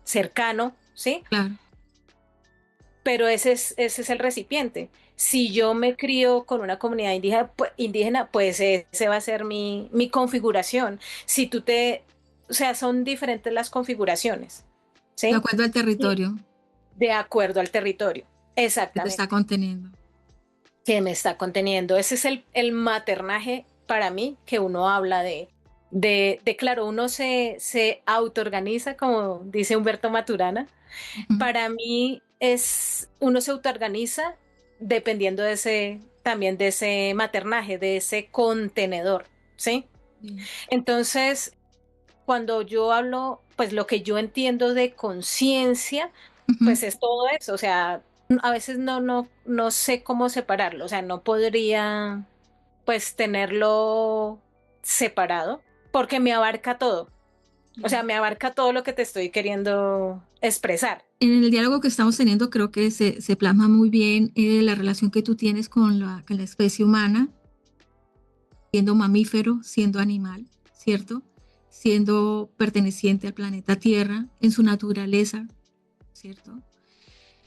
cercano, ¿sí? claro. Pero ese es el recipiente. Si yo me crío con una comunidad indígena, pues ese va a ser mi configuración. Si tú te, o sea, son diferentes las configuraciones, De ¿sí? acuerdo al Y territorio de acuerdo al territorio. que te está Exactamente. conteniendo. Que me está conteniendo. Ese es el maternaje para mí que uno habla claro, uno se autoorganiza, como dice Humberto Maturana. Ujú. Para mí uno se autoorganiza dependiendo también de ese maternaje, de ese contenedor, ¿sí? Sí. Entonces, cuando yo hablo, pues lo que yo entiendo de conciencia, Ujú. pues es todo eso, o sea, a veces no sé cómo separarlo, o sea, no podría pues tenerlo separado porque me abarca todo, o sea, Claro. me abarca todo lo que te estoy queriendo expresar. En el diálogo que estamos teniendo creo que se plasma muy bien la relación que tú tienes con la especie humana, siendo mamífero, siendo animal, ¿cierto? Siendo perteneciente al planeta Tierra en su naturaleza, ¿cierto?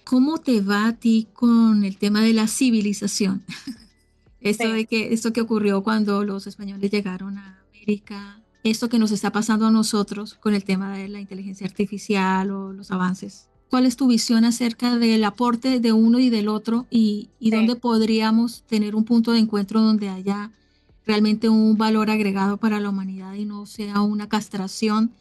¿Cómo te va a ti con el tema de la civilización? Sí, Esto que ocurrió cuando los españoles llegaron a América, esto que nos está pasando a nosotros con el tema de la inteligencia artificial o los avances. ¿Cuál es tu visión acerca del aporte de uno y del otro y sí. dónde podríamos tener un punto de encuentro donde haya realmente un valor agregado para la humanidad y no sea una castración?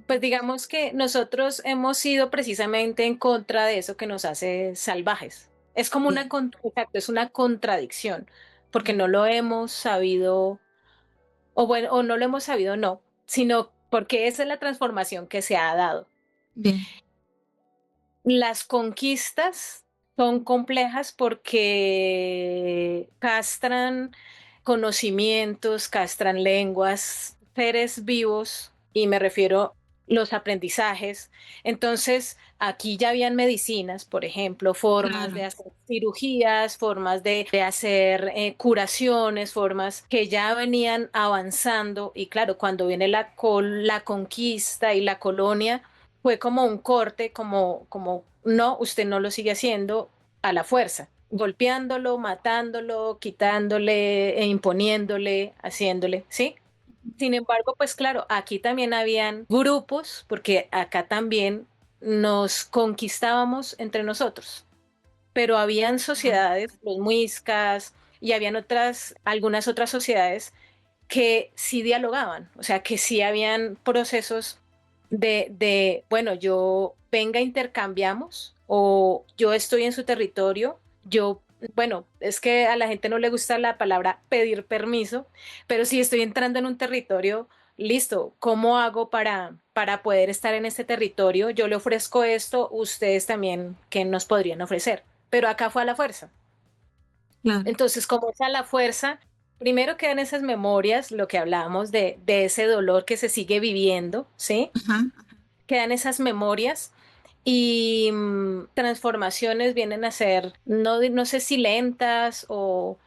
Pues digamos que nosotros hemos ido precisamente en contra de eso que nos hace salvajes. Es como una, Bien, exacto, es una contradicción, porque bien, no lo hemos sabido, o bueno, o no lo hemos sabido, no, sino porque esa es la transformación que se ha dado. bien, Las conquistas son complejas porque castran conocimientos, castran lenguas, seres vivos, y me refiero los aprendizajes. Entonces, aquí ya habían medicinas, por ejemplo, formas de claro, hacer cirugías, formas de hacer curaciones, formas que ya venían avanzando. Y claro, cuando viene la conquista y la colonia, fue como un corte, como, no, usted no lo sigue haciendo a la fuerza, golpeándolo, matándolo, quitándole e imponiéndole, haciéndole, ¿sí? Sin embargo, pues claro, aquí también habían grupos, porque acá también nos conquistábamos entre nosotros, pero habían claro. sociedades, los muiscas, y habían algunas otras sociedades que sí dialogaban, o sea, que sí habían procesos bueno, yo venga, intercambiamos, o yo estoy en su territorio, yo, bueno, es que a la gente no le gusta la palabra pedir permiso, pero si estoy entrando en un territorio, listo, ¿cómo hago para poder estar en este territorio? Yo le ofrezco esto, ustedes también, ¿qué nos podrían ofrecer? Pero acá fue a la fuerza. Claro. Entonces, como es a la fuerza, primero quedan esas memorias, lo que hablábamos de ese dolor que se sigue viviendo, ¿sí? Ajá. Quedan esas memorias y transformaciones vienen a ser, no, no sé si lentas o,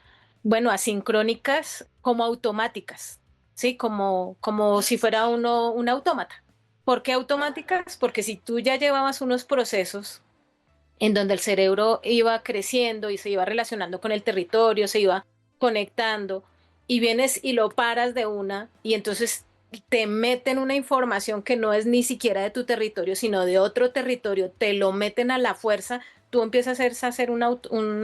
bueno, asincrónicas, como automáticas, ¿sí? Como si fuera uno un autómata. ¿Por qué automáticas? Porque si tú ya llevabas unos procesos en donde el cerebro iba creciendo y se iba relacionando con el territorio, se iba conectando, y vienes y lo paras de una, y entonces te meten una información que no es ni siquiera de tu territorio, sino de otro territorio, te lo meten a la fuerza, tú empiezas a ser un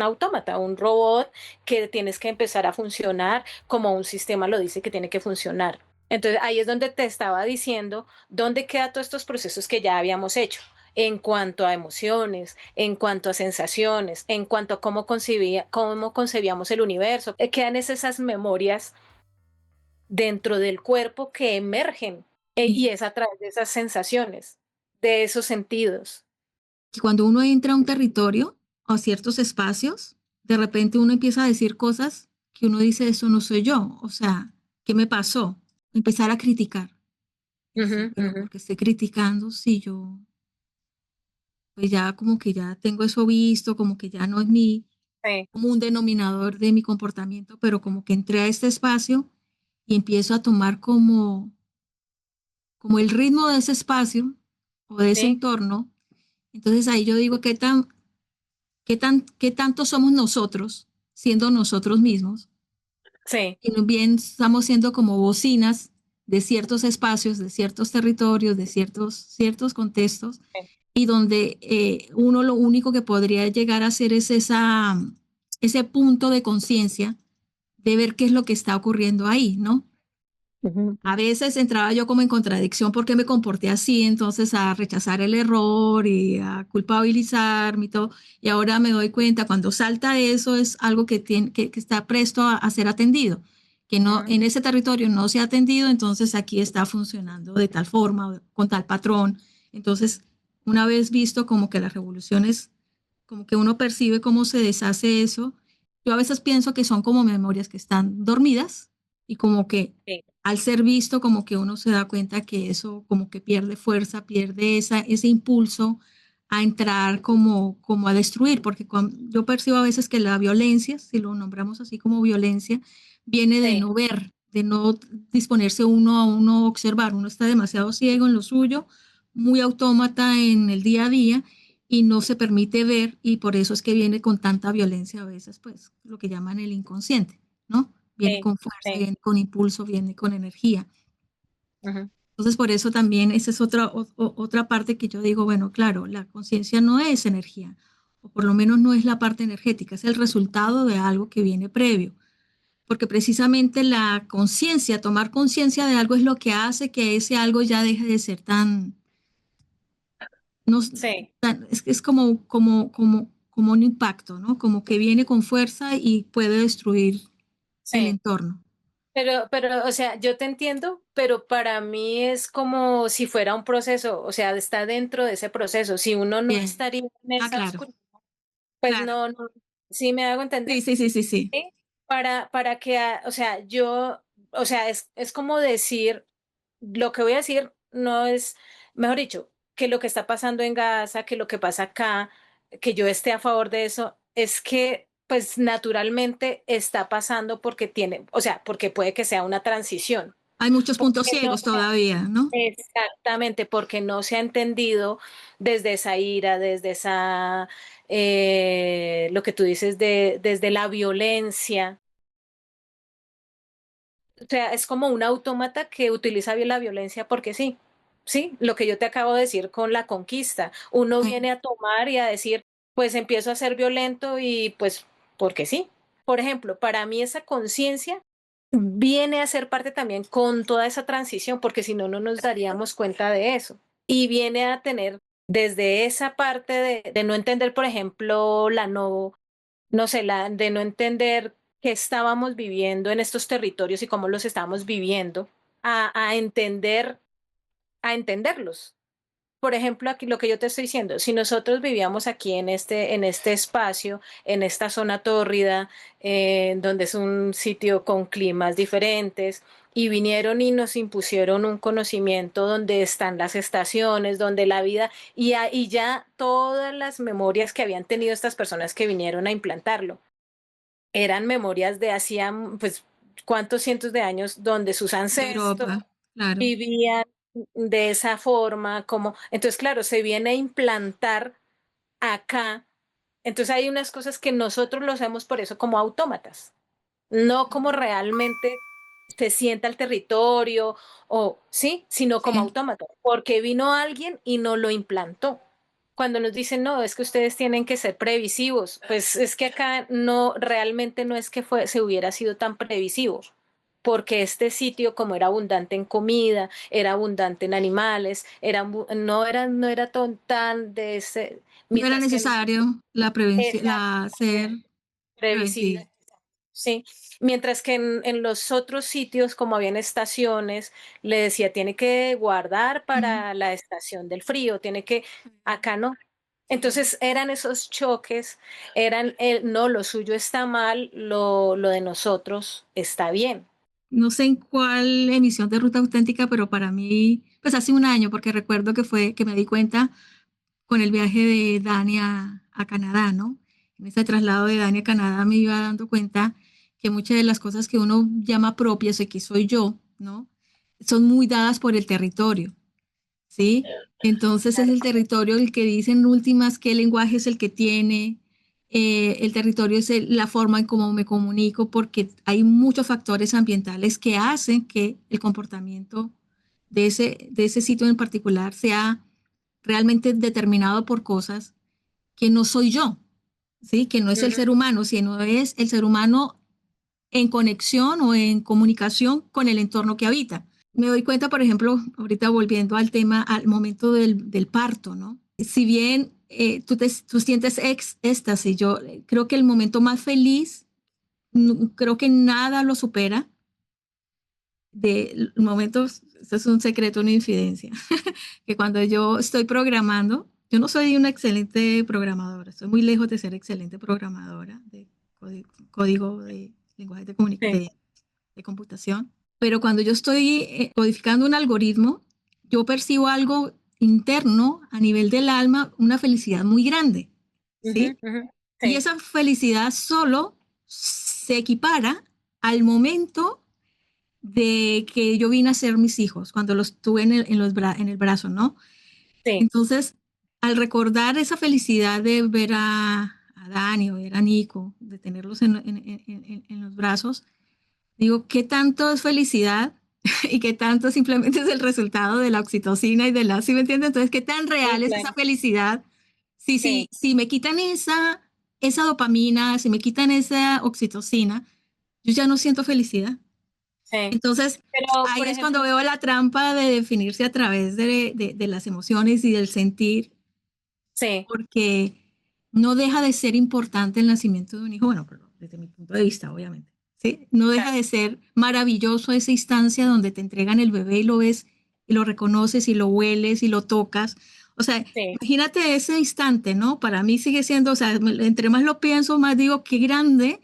autómata, un robot que tienes que empezar a funcionar como un sistema lo dice que tiene que funcionar. Entonces ahí es donde te estaba diciendo dónde quedan todos estos procesos que ya habíamos hecho en cuanto a emociones, en cuanto a sensaciones, en cuanto a cómo concebíamos el universo. Quedan esas memorias dentro del cuerpo que emergen y Sí. es a través de esas sensaciones, de esos sentidos. Que cuando uno entra a un territorio o a ciertos espacios, de repente uno empieza a decir cosas que uno dice, eso no soy yo, o sea, ¿qué me pasó? Empezar a criticar y decir, Ujú, pero ujú. ¿por qué estoy criticando si yo, pues ya como que ya tengo eso visto, como que ya no es mi Sí, común denominador de mi comportamiento, pero como que entré a este espacio y empiezo a tomar como el ritmo de ese espacio o de ese sí, entorno. Entonces ahí yo digo, qué tanto somos nosotros siendo nosotros mismos? sí, Y bien estamos siendo como bocinas de ciertos espacios, de ciertos territorios, de ciertos contextos, sí. y donde uno lo único que podría llegar a hacer es ese punto de conciencia de ver qué es lo que está ocurriendo ahí, ¿no? Ujú, A veces entraba yo como en contradicción porque me comporté así, entonces a rechazar el error y a culpabilizarme y todo. Y ahora me doy cuenta, cuando salta eso es algo que está presto a ser atendido, que no, ujú, en ese territorio no se ha atendido, entonces aquí está funcionando de tal forma, con tal patrón. Entonces, una vez visto como que las revoluciones, como que uno percibe cómo se deshace eso, yo a veces pienso que son como memorias que están dormidas y como que sí, al ser visto, como que uno se da cuenta que eso como que pierde fuerza, pierde ese impulso a entrar como a destruir, porque yo percibo a veces que la violencia, si lo nombramos así como violencia, viene de sí. no ver, de no disponerse uno a uno observar, uno está demasiado ciego en lo suyo, muy autómata en el día a día y no se permite ver y por eso es que viene con tanta violencia a veces, pues lo que llaman el inconsciente, ¿no? Viene Sí, con fuerza, sí. viene con impulso, viene con energía. Ujú, Entonces, por eso también esa es otra parte que yo digo, bueno, claro, la conciencia no es energía, o por lo menos no es la parte energética, es el resultado de algo que viene previo. porque precisamente la conciencia, tomar conciencia de algo es lo que hace que ese algo ya deje de ser tan, no, Sí, es como un impacto, ¿no? Como que viene con fuerza y puede destruir el sí. entorno. O sea, yo te entiendo, pero para mí es como si fuera un proceso, o sea, está dentro de ese proceso. Si uno no Bien. estaría en Ah, esa claro, oscuridad, pues claro. no, no, ¿sí me hago Sí, entender? sí, sí, sí, sí. ¿Sí? Para que, o sea, o sea, es como decir, lo que voy a decir no es, mejor dicho, que lo que está pasando en Gaza, que lo que pasa acá, que yo esté a favor de eso, es que pues naturalmente está pasando porque tiene, o sea, porque puede que sea una transición. Hay muchos puntos Porque no, ciegos todavía, ¿no? exactamente, porque no se ha entendido desde esa ira, desde esa, lo que tú dices, desde la violencia. O sea, es como un autómata que utiliza bien la violencia porque sí, sí, lo que yo te acabo de decir con la conquista. Uno Sí. viene a tomar y a decir, pues empiezo a ser violento y pues porque sí. Por ejemplo, para mí esa conciencia viene a ser parte también con toda esa transición, porque si no, no nos daríamos cuenta de eso. Y viene a tener desde esa parte de no entender, por ejemplo, no sé, de no entender qué estábamos viviendo en estos territorios y cómo los estábamos viviendo, a entender, a entenderlos. Por ejemplo, aquí lo que yo te estoy diciendo, si nosotros vivíamos aquí en este espacio, en esta zona tórrida, donde es un sitio con climas diferentes, y vinieron y nos impusieron un conocimiento donde están las estaciones, donde la vida, y ya todas las memorias que habían tenido estas personas que vinieron a implantarlo eran memorias de hacía, pues, cuántos cientos de años donde sus De ancestros Europa, claro. vivían de esa forma, como, entonces, claro, se viene a implantar acá. Entonces hay unas cosas que nosotros lo hacemos por eso como autómatas, no como realmente se sienta el territorio o sí, sino como Sí. autómata, porque vino alguien y no lo implantó. Cuando nos dicen, no, es que ustedes tienen que ser previsivos, pues es que acá no, realmente no es que se hubiera sido tan previsivo, porque este sitio, como era abundante en comida, era abundante en animales, no era tan de ese, No era mientras que necesario la prevención, la ser exactamente previsible. preventivo. Sí, mientras que en los otros sitios, como habían estaciones, le decía, tiene que guardar Ujú. para la estación del frío, tiene que, acá no. Sí. Entonces eran esos choques, eran el, no, lo suyo está mal, lo de nosotros está bien. No sé en cuál emisión de Ruta Auténtica, pero para mí, pues hace un año, porque recuerdo que fue que me di cuenta con el viaje de Dani a Canadá, ¿no? En ese traslado de Dani a Canadá me iba dando cuenta que muchas de las cosas que uno llama propias y que soy yo, ¿no? Son muy dadas por el territorio, ¿sí? Entonces es Claro. el territorio el que dice en últimas qué lenguaje es el que tiene, el territorio es la forma en cómo me comunico, porque hay muchos factores ambientales que hacen que el comportamiento de ese sitio en particular sea realmente determinado por cosas que no soy yo, ¿sí? Que no es el Ujú. ser humano, sino es el ser humano en conexión o en comunicación con el entorno que habita. Me doy cuenta, por ejemplo, ahorita volviendo al tema, al momento del parto, ¿no? Si bien tú sientes éxtasis, yo creo que el momento más feliz, creo que nada lo supera de momentos, esto es un secreto, una infidencia, que cuando yo estoy programando, yo no soy una excelente programadora, estoy muy lejos de ser excelente programadora de código de lenguaje Sí. de computación, pero cuando yo estoy codificando un algoritmo, yo percibo algo interno a nivel del alma, una felicidad muy grande, Ujú, ¿sí? ujú. Y Sí, esa felicidad solo se equipara al momento de que yo vine a ser mis hijos, cuando los tuve en el brazo, ¿no? sí, Entonces, al recordar esa felicidad de ver a Dani o ver a Nico, de tenerlos en los brazos, digo, ¿qué tanto es felicidad y qué tanto simplemente es el resultado de la oxitocina y de la, ¿sí me entiendes? Entonces, ¿qué tan sí, real es esa claro. felicidad? Sí, Si me quitan esa dopamina, si me quitan esa oxitocina, yo ya no siento felicidad. Sí. Entonces, Pero, ahí por es cuando ejemplo, veo la trampa de definirse a través de las emociones y del sentir, sí, porque no deja de ser importante el nacimiento de un hijo, bueno, pero desde mi punto de vista, obviamente, ¿sí? No deja claro, de ser maravilloso esa instancia donde te entregan el bebé y lo ves y lo reconoces y lo hueles y lo tocas. O sea, sí, imagínate ese instante, ¿no? Para mí sigue siendo, o sea, entre más lo pienso, más digo, qué grande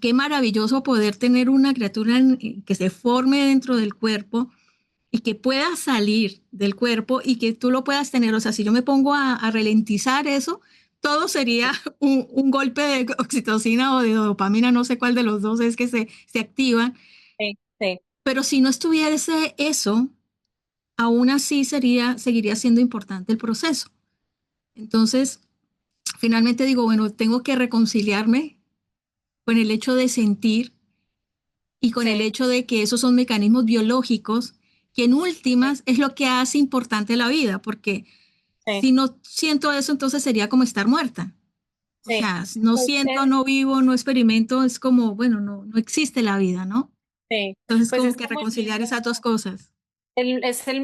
qué maravilloso poder tener una criatura que se forme dentro del cuerpo y que pueda salir del cuerpo y que tú lo puedas tener. O sea, si yo me pongo a ralentizar eso, todo sería un golpe de oxitocina o de dopamina, no sé cuál de los dos es que se activan. sí, sí, Pero si no estuviese eso, aún así seguiría siendo importante el proceso. Entonces, finalmente digo, bueno, tengo que reconciliarme con el hecho de sentir y con el sí, hecho de que esos son mecanismos biológicos que en sí, últimas es lo que hace importante la vida, porque sí, si no siento eso, entonces sería como estar muerta. O sí. sea, no Pues, siento, no vivo, no experimento, es como, bueno, no existe la vida, ¿no? sí. Entonces, Pues como es que como el reconciliar esas mismo, dos cosas.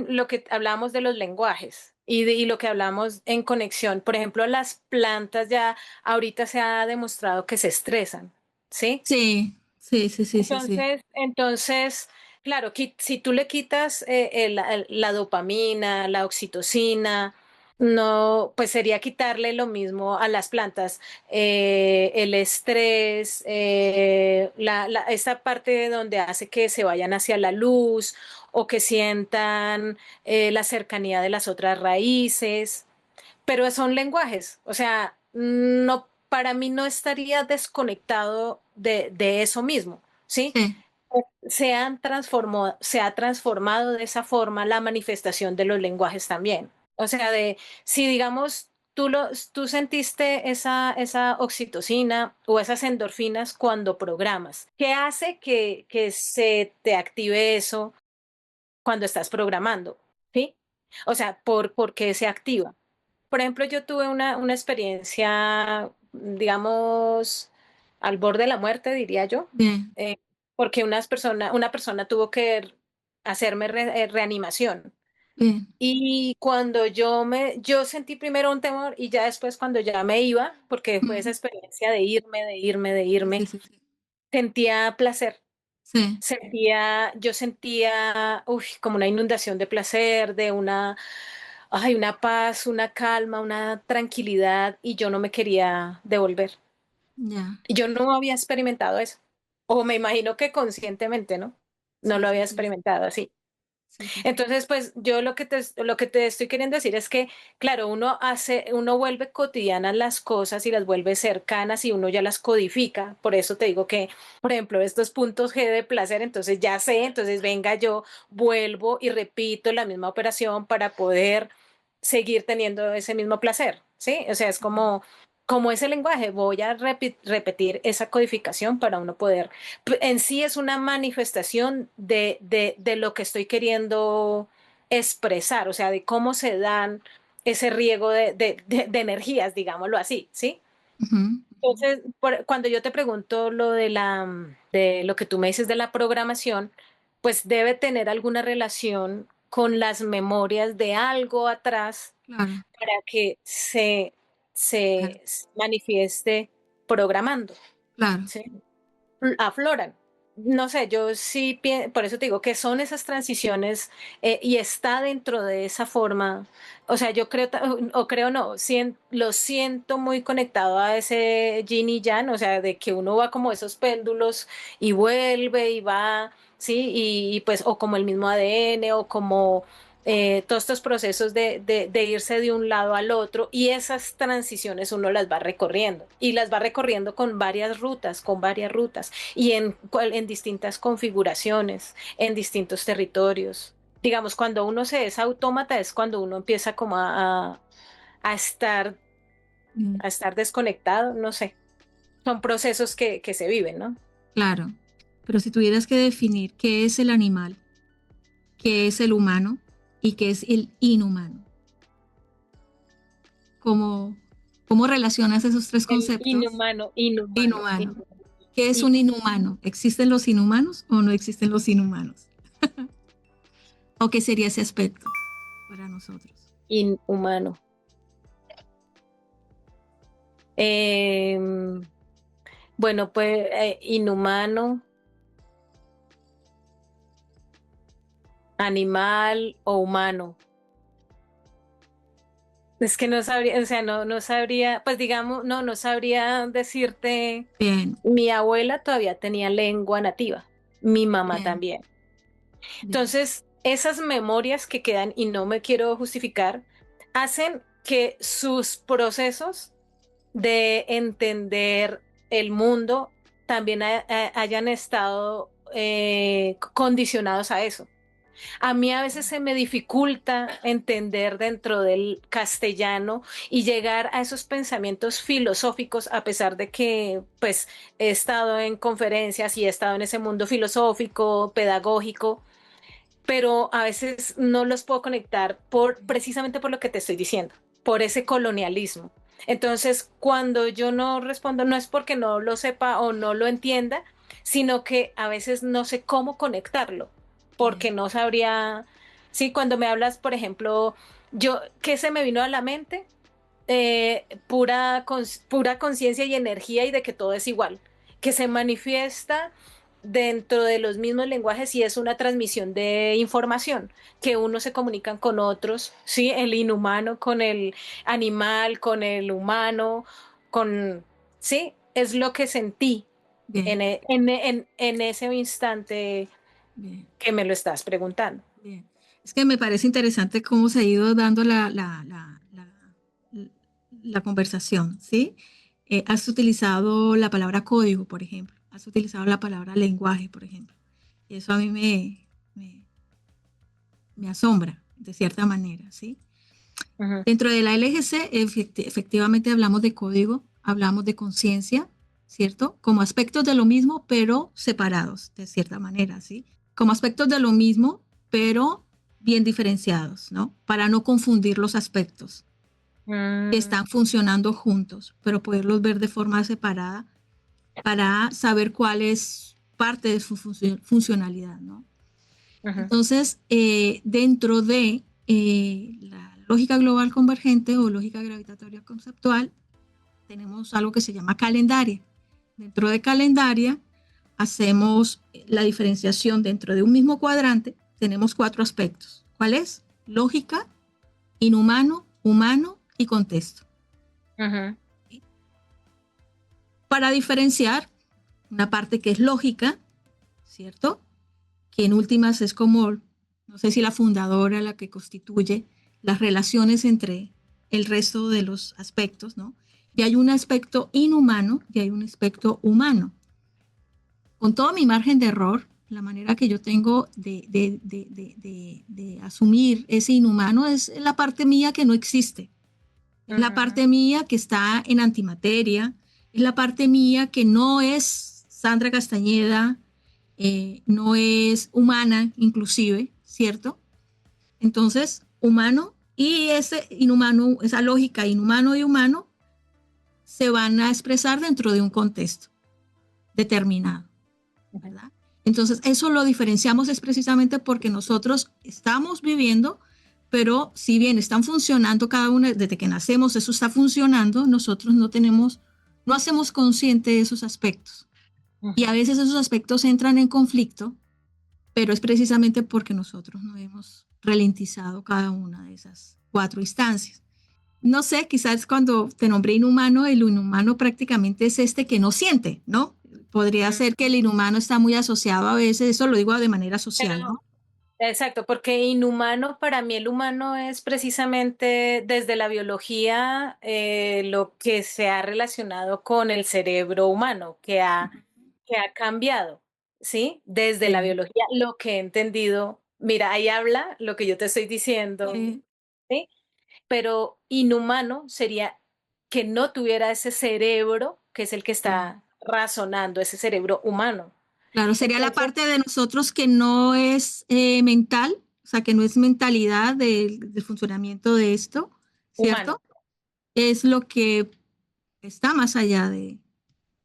lo que hablamos de los lenguajes y lo que hablamos en conexión. Por ejemplo, las plantas ya ahorita se ha demostrado que se estresan, ¿sí? Sí, sí, sí, sí, sí, sí. Entonces, claro, si tú le quitas la dopamina, la oxitocina, no, pues sería quitarle lo mismo a las plantas, el estrés, esta parte donde hace que se vayan hacia la luz o que sientan la cercanía de las otras raíces, pero son lenguajes, o sea, no, para mí no estaría desconectado de eso mismo, ¿sí? Sí, Se ha transformado de esa forma la manifestación de los lenguajes también. O sea, si digamos tú sentiste esa oxitocina o esas endorfinas cuando programas, ¿qué hace que se te active eso cuando estás programando? ¿Sí? O sea, ¿por qué se activa? Por ejemplo, yo tuve una experiencia, digamos, al borde de la muerte, diría yo, bien, eh, porque una persona tuvo que hacerme reanimación. bien. Y cuando yo sentí primero un temor y ya después cuando ya me iba, porque fue esa Mm, experiencia de irme, de irme, de sí, sí, irme, sí, sí. sentía placer. Sí, Yo sentía, uy, como una inundación de placer, una paz, una calma, una tranquilidad y yo no me quería devolver. ya. Y yo no había experimentado eso. O me imagino que conscientemente, ¿no? No Sí, lo sí, había sí, sí, experimentado así. sí, sí, sí. Entonces, pues yo lo que te estoy queriendo decir es que, claro, uno vuelve cotidianas las cosas y las vuelve cercanas y uno ya las codifica. Por eso te digo que, por ejemplo, estos puntos G de placer, entonces ya sé, entonces venga, yo vuelvo y repito la misma operación para poder seguir teniendo ese mismo placer, ¿sí? O sea, es Ujú. como ese lenguaje, voy a repetir esa codificación para uno poder en sí es una manifestación de lo que estoy queriendo expresar, o sea, de cómo se dan ese riego de energías, digámoslo así, ¿sí? Ujú, ujú. Entonces, cuando yo te pregunto de lo que tú me dices de la programación, pues debe tener alguna relación con las memorias de algo atrás Claro, para que claro, se manifieste programando, claro. ¿sí? Afloran. No sé, yo sí, por eso te digo que son esas transiciones y está dentro de esa forma. O sea, yo creo, o creo no, lo siento muy conectado a ese yin y yang, o sea, de que uno va como esos péndulos y vuelve y va, sí, y pues, o como el mismo ADN, o como todos estos procesos de irse de un lado al otro y esas transiciones uno las va recorriendo y las va recorriendo con varias rutas y en distintas configuraciones, en distintos territorios. Digamos, cuando uno se es autómata es cuando uno empieza como a estar, Mm, a estar desconectado, no sé. Son procesos que se viven, ¿no? claro. Pero si tuvieras que definir qué es el animal, qué es el humano y qué es el inhumano, ¿cómo, cómo relacionas esos tres El conceptos? inhumano, inhumano, Inhumano. inhumano. ¿Qué es Y un inhumano? ¿Existen los inhumanos o no existen los inhumanos? ¿O qué sería ese aspecto para nosotros? inhumano. Em, bueno, pues inhumano, animal o humano. Es que no sabría, o sea, no sabría, pues digamos, no sabría decirte, Bien, mi abuela todavía tenía lengua nativa, mi mamá bien, también. bien, Entonces, esas memorias que quedan, y no me quiero justificar, hacen que sus procesos de entender el mundo también hayan estado condicionados a eso. A mí a veces se me dificulta entender dentro del castellano y llegar a esos pensamientos filosóficos, a pesar de que pues he estado en conferencias y he estado en ese mundo filosófico, pedagógico, pero a veces no los puedo conectar precisamente por lo que te estoy diciendo, por ese colonialismo. Entonces, cuando yo no respondo, no es porque no lo sepa o no lo entienda, sino que a veces no sé cómo conectarlo, porque bien, no sabría, sí, cuando me hablas, por ejemplo, yo, ¿qué se me vino a la mente? Pura conciencia y energía y de que todo es igual, que se manifiesta dentro de los mismos lenguajes y es una transmisión de información, que unos se comunican con otros, ¿sí? El inhumano con el animal, con el humano, con, ¿sí? Es lo que sentí bien, en ese instante bien, que me lo estás preguntando. bien. Es que me parece interesante cómo se ha ido dando la conversación, ¿sí? Has utilizado la palabra código, por ejemplo. Has utilizado la palabra lenguaje, por ejemplo. Y eso a mí me, me asombra, de cierta manera, ¿sí? Ujú, Dentro de la LGC, efectivamente hablamos de código, hablamos de conciencia, ¿cierto? Como aspectos de lo mismo, pero separados, de cierta manera, ¿sí? Como aspectos de lo mismo, pero bien diferenciados, ¿no? Para no confundir los aspectos que mm, están funcionando juntos, pero poderlos ver de forma separada para saber cuál es parte de su funcionalidad, ¿no? ujú, Entonces, dentro de la lógica global convergente o lógica gravitatoria conceptual, tenemos algo que se llama calendaria. Dentro de calendaria, hacemos la diferenciación dentro de un mismo cuadrante. Tenemos cuatro aspectos. ¿Cuál es? Lógica, inhumano, humano y contexto. ujú, Para diferenciar una parte que es lógica, ¿cierto? Que en últimas es como, no sé si la fundadora, la que constituye las relaciones entre el resto de los aspectos, ¿no? Y hay un aspecto inhumano y hay un aspecto humano. Con todo mi margen de error, la manera que yo tengo de asumir ese inhumano es la parte mía que no existe. Es la ujú, parte mía que está en antimateria, es la parte mía que no es Sandra Castañeda, no es humana inclusive, ¿cierto? Entonces, humano y ese inhumano, esa lógica inhumano y humano se van a expresar dentro de un contexto determinado, ujú. ¿verdad? Entonces, eso lo diferenciamos es precisamente porque nosotros estamos viviendo, pero si bien están funcionando cada una, desde que nacemos eso está funcionando, nosotros no tenemos, no hacemos consciente de esos aspectos. Y a Ujú. veces esos aspectos entran en conflicto, pero es precisamente porque nosotros no hemos ralentizado cada una de esas cuatro instancias. No sé, quizás cuando te nombré inhumano, el inhumano prácticamente es este que no siente, ¿no? Podría Mm. ser que el inhumano está muy asociado a veces, eso lo digo de manera social, Pero ¿no? exacto, porque inhumano, para mí el humano es precisamente desde la biología lo que se ha relacionado con el cerebro humano, que ha cambiado, ¿sí? Desde la Sí, biología, lo que he entendido, mira, ahí habla lo que yo te estoy diciendo, sí, ¿sí? Pero inhumano sería que no tuviera ese cerebro que es el que sí. está razonando, ese cerebro humano. Claro, sería la Entonces, parte de nosotros que no es mental, o sea, que no es mentalidad del funcionamiento de esto, humano, ¿cierto? Es lo que está más allá de,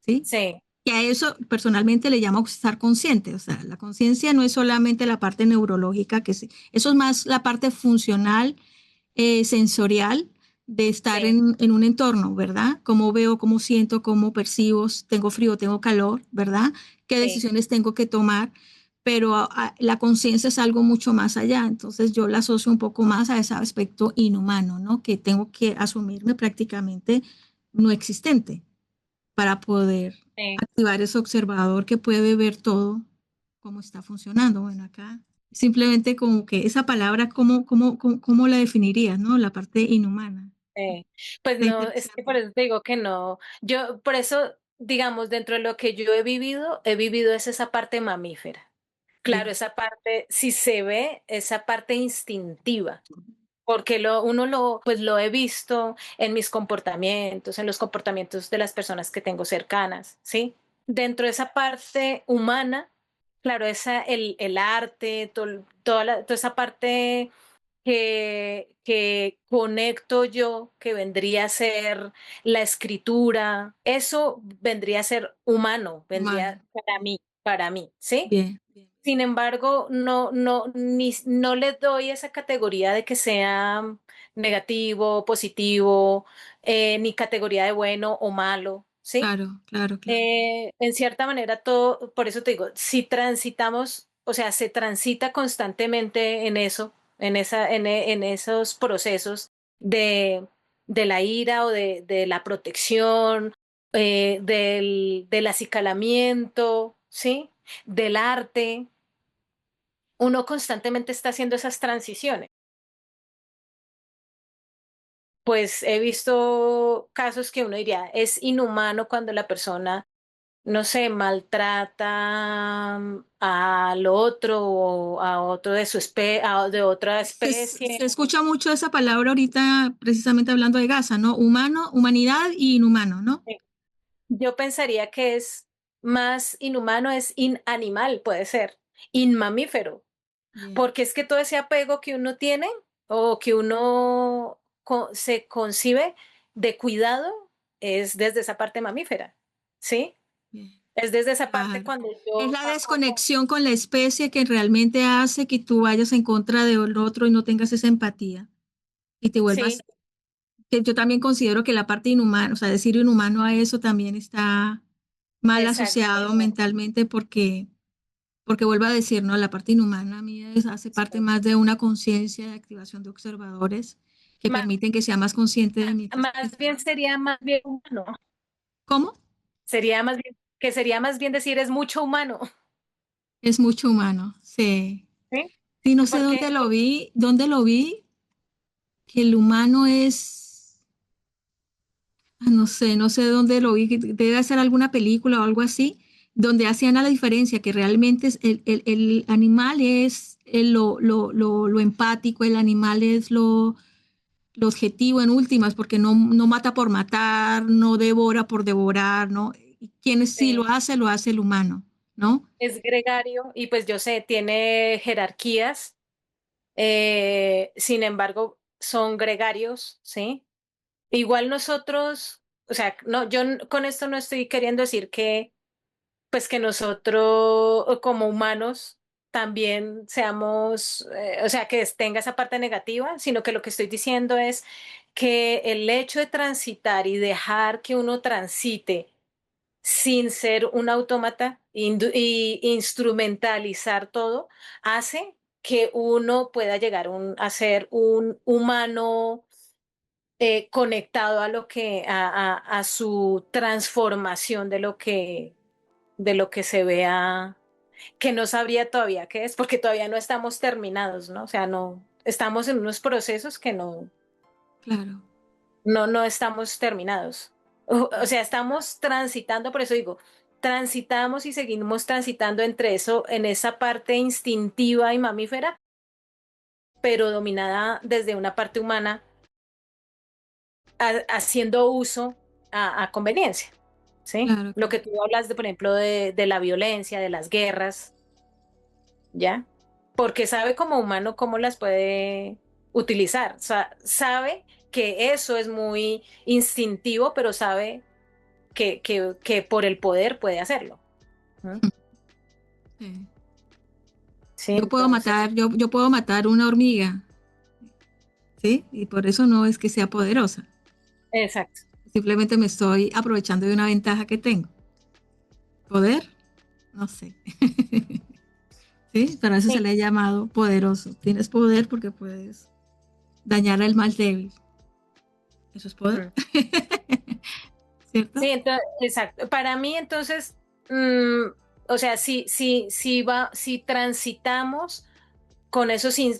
¿sí? sí. que a eso personalmente le llamo estar consciente. O sea, la conciencia no es solamente la parte neurológica, eso es más la parte funcional, sensorial de estar Sí, en un entorno, ¿verdad? Cómo veo, cómo siento, cómo percibo, tengo frío, tengo calor, ¿verdad? ¿Qué sí. decisiones tengo que tomar? Pero la conciencia es algo mucho más allá. Entonces yo la asocio un poco más a ese aspecto inhumano, ¿no? Que tengo que asumirme prácticamente no existente para poder Sí. activar ese observador que puede ver todo cómo está funcionando. Bueno, acá simplemente como que esa palabra, ¿cómo la definirías, no? La parte inhumana. Pues Está no, es que por interesante. eso te digo que no. Yo, por eso, digamos, dentro de lo que yo he vivido es esa parte mamífera. Claro, Bien, esa parte, si se ve, esa parte instintiva, porque pues lo he visto en mis comportamientos, en los comportamientos de las personas que tengo cercanas, ¿sí? Dentro de esa parte humana, claro, el arte, toda esa parte que conecto yo, que vendría a ser la escritura, eso vendría a ser humano, humano. vendría para mí, ¿sí? Bien, bien. Sin embargo, no le doy esa categoría de que sea negativo, positivo, ni categoría de bueno o malo, ¿sí? Claro, claro, claro. En cierta manera, todo, por eso te digo, si transitamos, o sea, se transita constantemente en eso, en esos procesos de, de la ira o de la protección, del acicalamiento, ¿sí? Del arte, uno constantemente está haciendo esas transiciones. Pues he visto casos que uno diría, es inhumano cuando la persona no sé, maltrata al otro o a otro de otra Se especie. escucha mucho esa palabra ahorita, precisamente hablando de Gaza, ¿no? Humano, humanidad y inhumano, ¿no? Sí. Yo pensaría que es más inhumano, es inanimal, puede ser, inmamífero, Bien, porque es que todo ese apego que uno tiene o que uno se concibe de cuidado es desde esa parte mamífera, ¿sí? bien. Es desde esa parte Claro. cuando Es yo la hago, desconexión con la especie que realmente hace que tú vayas en contra del otro y no tengas esa empatía y te sí, vuelvas, que yo también considero que la parte inhumana, o sea, decir inhumano a eso también está mal exacto. asociado mentalmente porque vuelvo a decir, ¿no? La parte inhumana mía hace parte más de una conciencia de activación de observadores que permiten que sea más consciente de mi Más existencia. bien sería más bien humano. ¿Cómo? Sería más bien decir es mucho humano, Es mucho humano, sí. ¿sí? Sí, no sé Porque dónde lo vi, que el humano es, no sé dónde lo vi, que debe ser alguna película o algo así, donde hacían a la diferencia, que realmente es el animal es lo empático, el animal es lo objetivo en últimas, porque no mata por matar, no devora por devorar, ¿no? Y quienes sí sí, lo hace el humano, ¿no? es gregario y pues yo sé, tiene jerarquías, sin embargo, son gregarios, ¿sí? Igual nosotros, o sea, no, con esto no estoy queriendo decir que, pues que nosotros como humanos también seamos, o sea, que tenga esa parte negativa, sino que lo que estoy diciendo es que el hecho de transitar y dejar que uno transite sin ser un autómata y instrumentalizar todo, hace que uno pueda llegar a ser un humano conectado a lo que, a su transformación de lo que se vea, que no sabría todavía qué es, porque todavía no estamos terminados, ¿no? O sea, no, estamos en unos procesos que Claro, no estamos terminados. O sea, estamos transitando, por eso digo, transitamos y seguimos transitando entre eso, en esa parte instintiva y mamífera, pero dominada desde una parte humana, haciendo uso a conveniencia, ¿sí? claro, Lo que claro. tú hablas de, por ejemplo, de la violencia, de las guerras, ¿ya? Porque sabe como humano cómo las puede utilizar. O sea, sabe que eso es muy instintivo, pero sabe que por el poder puede hacerlo. ¿Mm? Sí. Sí, entonces, Yo puedo matar una hormiga, ¿sí? Y por eso no es que sea poderosa. exacto. Simplemente me estoy aprovechando de una ventaja que tengo. ¿Poder? No sé. ¿Sí? Pero a eso se Sí, le ha llamado poderoso. Tienes poder porque puedes dañar al más débil. Eso es poder. ujú. Sí, ¿Cierto? entonces, exacto. Para mí, entonces, o sea, si transitamos con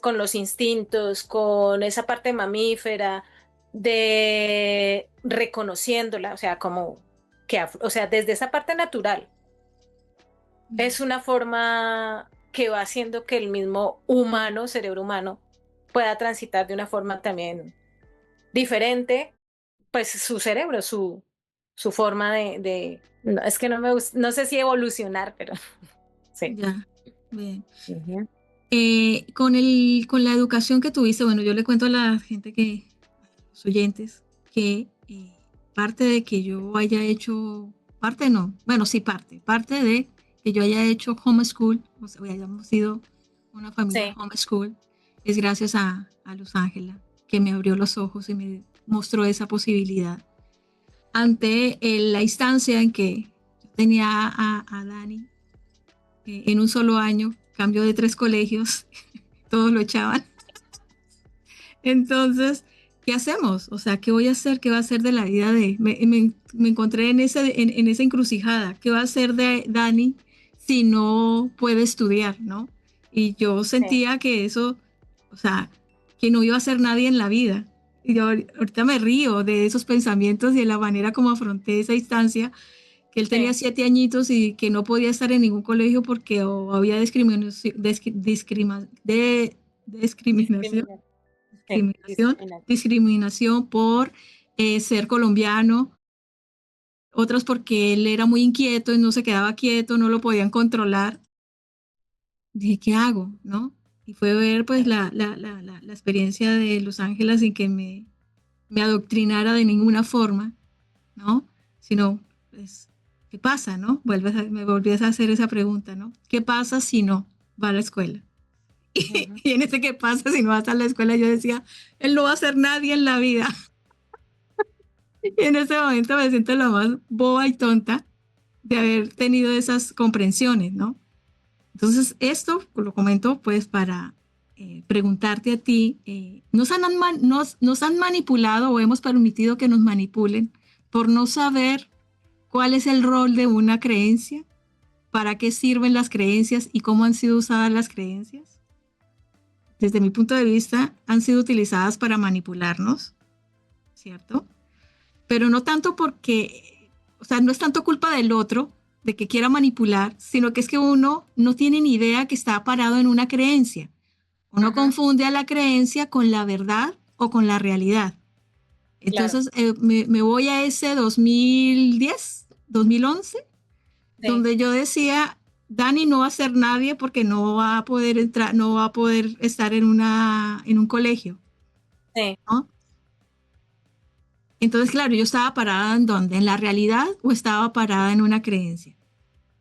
con los instintos, con esa parte mamífera, de reconociéndola, o sea, como o sea, desde esa parte natural, es una forma que va haciendo que el mismo humano, cerebro humano, pueda transitar de una forma también diferente, pues su cerebro, su forma no, es que no me gusta, no sé si evolucionar, pero sí. Ya, bien. Ujú. Con la educación que tuviste, bueno, yo le cuento a la gente a los oyentes, que parte de que yo haya hecho, parte no, bueno, sí parte de que yo haya hecho homeschool, o sea, hayamos sido una familia Sí, homeschool, es gracias a Luz Ángela, que me abrió los ojos y me mostró esa posibilidad. Ante la instancia en que yo tenía a Dani en un solo año, cambio de 3 colegios, todos lo echaban. Entonces, ¿qué hacemos? O sea, ¿qué voy a hacer? ¿Qué va a hacer de la vida de... Me encontré en esa encrucijada. ¿Qué va a hacer de Dani si no puede estudiar, no? Y yo sí, sentía que eso, o sea, que no iba a ser nadie en la vida. Y yo ahorita me río de esos pensamientos y de la manera como afronté esa instancia, que él tenía sí. 7 añitos y que no podía estar en ningún colegio porque o había discriminación, Discriminar. Sí, discriminación, discriminar. discriminación por ser colombiano, otras porque él era muy inquieto y no se quedaba quieto, no lo podían controlar. Dije, ¿qué hago? ¿No? Y fue ver pues la experiencia de Los Ángeles sin que me adoctrinara de ninguna forma, ¿no? Sino, pues, ¿qué pasa, no? Me volvías a hacer esa pregunta, ¿no? ¿Qué pasa si no va a la escuela? Ujú. Y en ese qué pasa si no va a la escuela, yo decía, él no va a ser nadie en la vida. Y en ese momento me siento la más boba y tonta de haber tenido esas comprensiones, ¿no? Entonces, esto lo comento pues para preguntarte a ti, nos han manipulado o hemos permitido que nos manipulen por no saber cuál es el rol de una creencia, para qué sirven las creencias y cómo han sido usadas las creencias. Desde mi punto de vista, han sido utilizadas para manipularnos, ¿cierto? Pero no tanto porque, o sea, no es tanto culpa del otro, de que quiera manipular, sino que es que uno no tiene ni idea que está parado en una creencia. Uno Ujú. confunde a la creencia con la verdad o con la realidad. Claro, Entonces, me voy a ese 2010, 2011, sí, donde yo decía, Dani no va a ser nadie porque no va a poder entrar, no va a poder estar en un colegio, sí, ¿no? Entonces, claro, yo estaba parada en dónde, en la realidad o estaba parada en una creencia.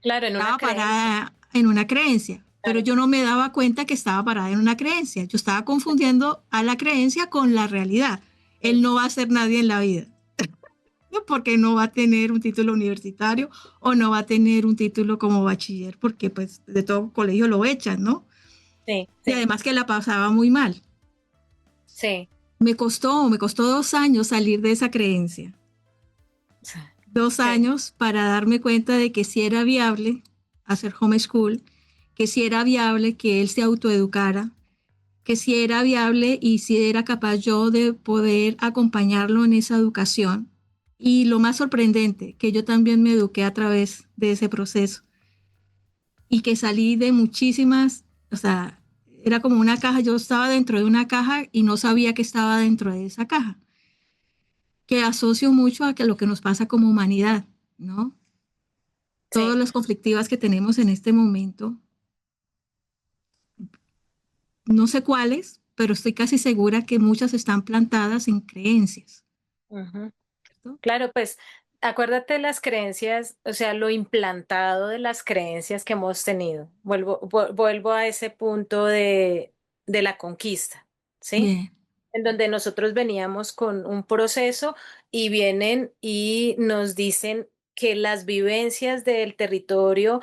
claro, en una Estaba creencia, parada en una creencia, pero claro, yo no me daba cuenta que estaba parada en una creencia. Yo estaba confundiendo a la creencia con la realidad. Él sí, no va a ser nadie en la vida, ¿no? Porque no va a tener un título universitario o no va a tener un título como bachiller, porque pues de todo colegio lo echan, ¿no? sí, Y sí, además que la pasaba muy mal. sí, Me costó 2 años salir de esa creencia. dos sí, años para darme cuenta de que sí era viable hacer homeschool, que sí era viable que él se autoeducara, que sí era viable y sí era capaz yo de poder acompañarlo en esa educación. Y lo más sorprendente, que yo también me eduqué a través de ese proceso y que salí de muchísimas, o sea, era como una caja, yo estaba dentro de una caja y no sabía que estaba dentro de esa caja, que asocio mucho a que lo que nos pasa como humanidad, ¿no? Todas sí. las conflictivas que tenemos en este momento, no sé cuáles, pero estoy casi segura que muchas están plantadas en creencias, Ujú. ¿cierto? Claro, pues acuérdate de las creencias, o sea, lo implantado de las creencias que hemos tenido. Vuelvo a ese punto de la conquista, ¿sí? Bien. En donde nosotros veníamos con un proceso y vienen y nos dicen que las vivencias del territorio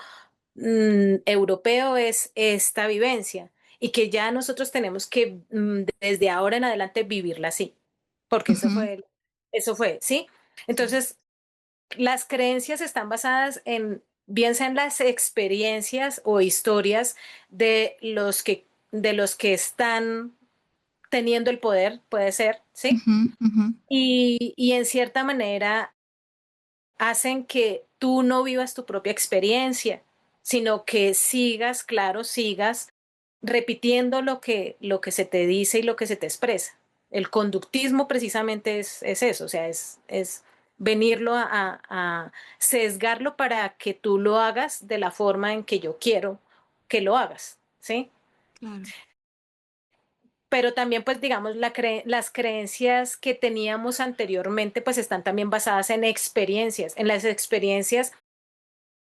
europeo es esta vivencia y que ya nosotros tenemos que desde ahora en adelante vivirla así, porque Ujú, eso fue, ¿sí? sí. Entonces, las creencias están basadas en, bien sean las experiencias o historias de los que están teniendo el poder, puede ser, ¿sí? Ujú, ujú, Y en cierta manera hacen que tú no vivas tu propia experiencia, sino que sigas, claro, sigas repitiendo lo que se te dice y lo que se te expresa. El conductismo precisamente es eso, o sea, es venirlo a sesgarlo para que tú lo hagas de la forma en que yo quiero que lo hagas, ¿sí? claro. Pero también, pues, digamos, las creencias que teníamos anteriormente, pues, están también basadas en experiencias, en las experiencias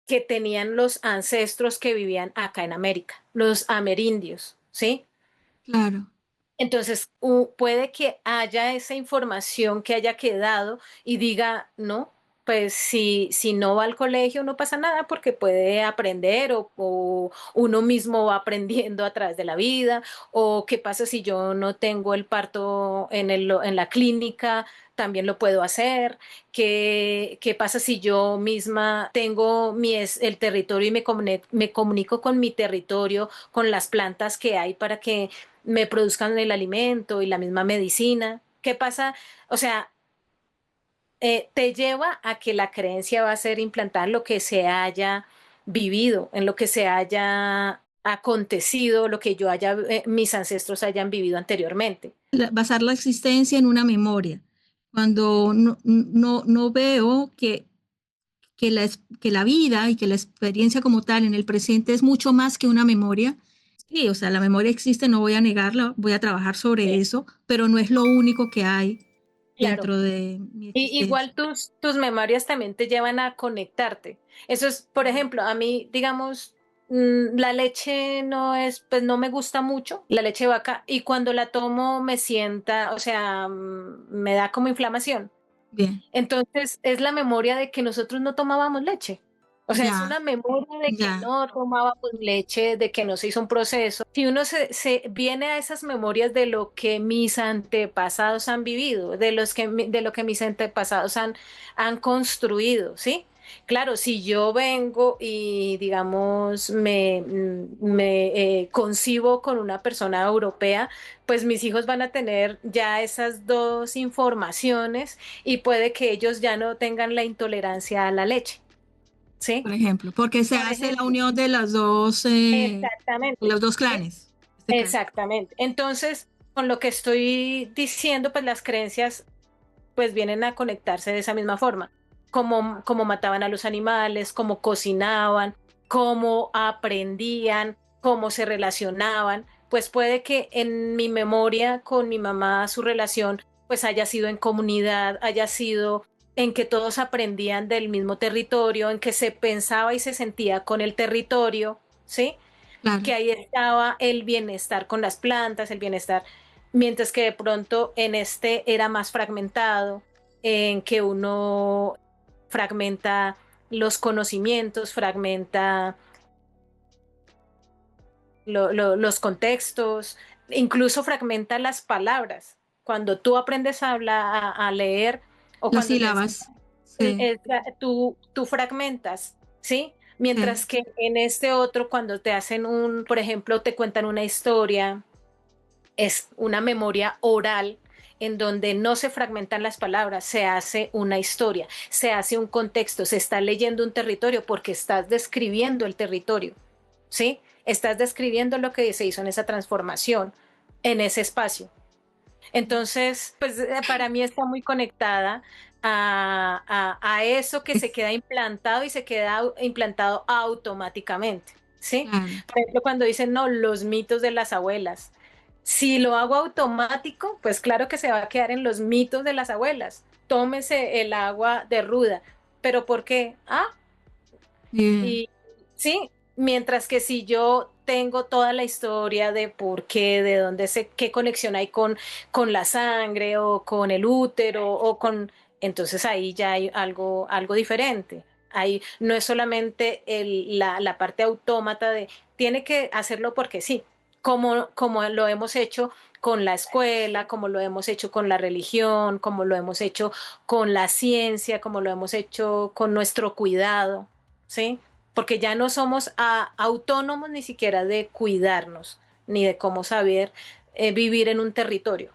que tenían los ancestros que vivían acá en América, los amerindios, ¿sí? Claro. Entonces, puede que haya esa información que haya quedado y diga, no, pues si no va al colegio no pasa nada porque puede aprender o uno mismo va aprendiendo a través de la vida, o qué pasa si yo no tengo el parto en la clínica, también lo puedo hacer, qué pasa si yo misma tengo el territorio y me comunico con mi territorio, con las plantas que hay para que me produzcan el alimento y la misma medicina. ¿Qué pasa? O sea, te lleva a que la creencia va a ser implantada en lo que se haya vivido, en lo que se haya acontecido, lo que mis ancestros hayan vivido anteriormente. Basar la existencia en una memoria. Cuando no veo que la vida y que la experiencia como tal en el presente es mucho más que una memoria. Sí, o sea, la memoria existe, no voy a negarla, voy a trabajar sobre Sí, eso, pero no es lo único que hay claro. dentro de mi existencia. Igual tus memorias también te llevan a conectarte. Eso es, por ejemplo, a mí, digamos, la leche no es, pues no me gusta mucho, la leche de vaca, y cuando la tomo me sienta, o sea, me da como inflamación. Bien, Entonces, es la memoria de que nosotros no tomábamos leche. O sea, es ya, una memoria de que ya, no tomábamos leche, de que no se hizo un proceso. Si uno se viene a esas memorias de lo que mis antepasados han vivido, de lo que mis antepasados han construido, ¿sí? Claro, si yo vengo y, digamos, me concibo con una persona europea, pues mis hijos van a tener ya esas dos informaciones y puede que ellos ya no tengan la intolerancia a la leche, ¿sí? por ejemplo, porque se Por hace la ejemplo, unión de exactamente, los dos ¿sí? clanes, en este caso. Exactamente. Entonces, con lo que estoy diciendo, pues las creencias pues vienen a conectarse de esa misma forma, como mataban a los animales, cómo cocinaban, cómo aprendían, cómo se relacionaban, pues puede que en mi memoria con mi mamá su relación pues haya sido en comunidad, haya sido en que todos aprendían del mismo territorio, en que se pensaba y se sentía con el territorio, ¿sí? Claro. Que ahí estaba el bienestar con las plantas, el bienestar, mientras que de pronto en este era más fragmentado, en que uno fragmenta los conocimientos, fragmenta los contextos, incluso fragmenta las palabras. Cuando tú aprendes a hablar, a leer, o Las cuando te enseñan, sílabas, sí, tú fragmentas, ¿sí? sí, Mientras que en este otro, cuando te hacen por ejemplo, te cuentan una historia, es una memoria oral en donde no se fragmentan las palabras, se hace una historia, se hace un contexto, se está leyendo un territorio porque estás describiendo el territorio, ¿sí? Estás describiendo lo que se hizo en esa transformación, en ese espacio. Entonces, pues para mí está muy conectada a eso que se es, queda implantado y se queda implantado automáticamente, ¿sí? claro. Por ejemplo, cuando dicen, no, los mitos de las abuelas. Si lo hago automático, pues claro que se va a quedar en los mitos de las abuelas. Tómese el agua de ruda. ¿Pero por qué? Eh, Y sí, mientras que si yo tengo toda la historia de por qué, de dónde sé, qué conexión hay con la sangre o con el útero o con, entonces ahí ya hay algo diferente. Ahí no es solamente la parte autómata de tiene que hacerlo porque sí, como lo hemos hecho con la escuela, como lo hemos hecho con la religión, como lo hemos hecho con la ciencia, como lo hemos hecho con nuestro cuidado, ¿sí? Porque ya no somos autónomos ni siquiera de cuidarnos, ni de cómo saber vivir en un territorio.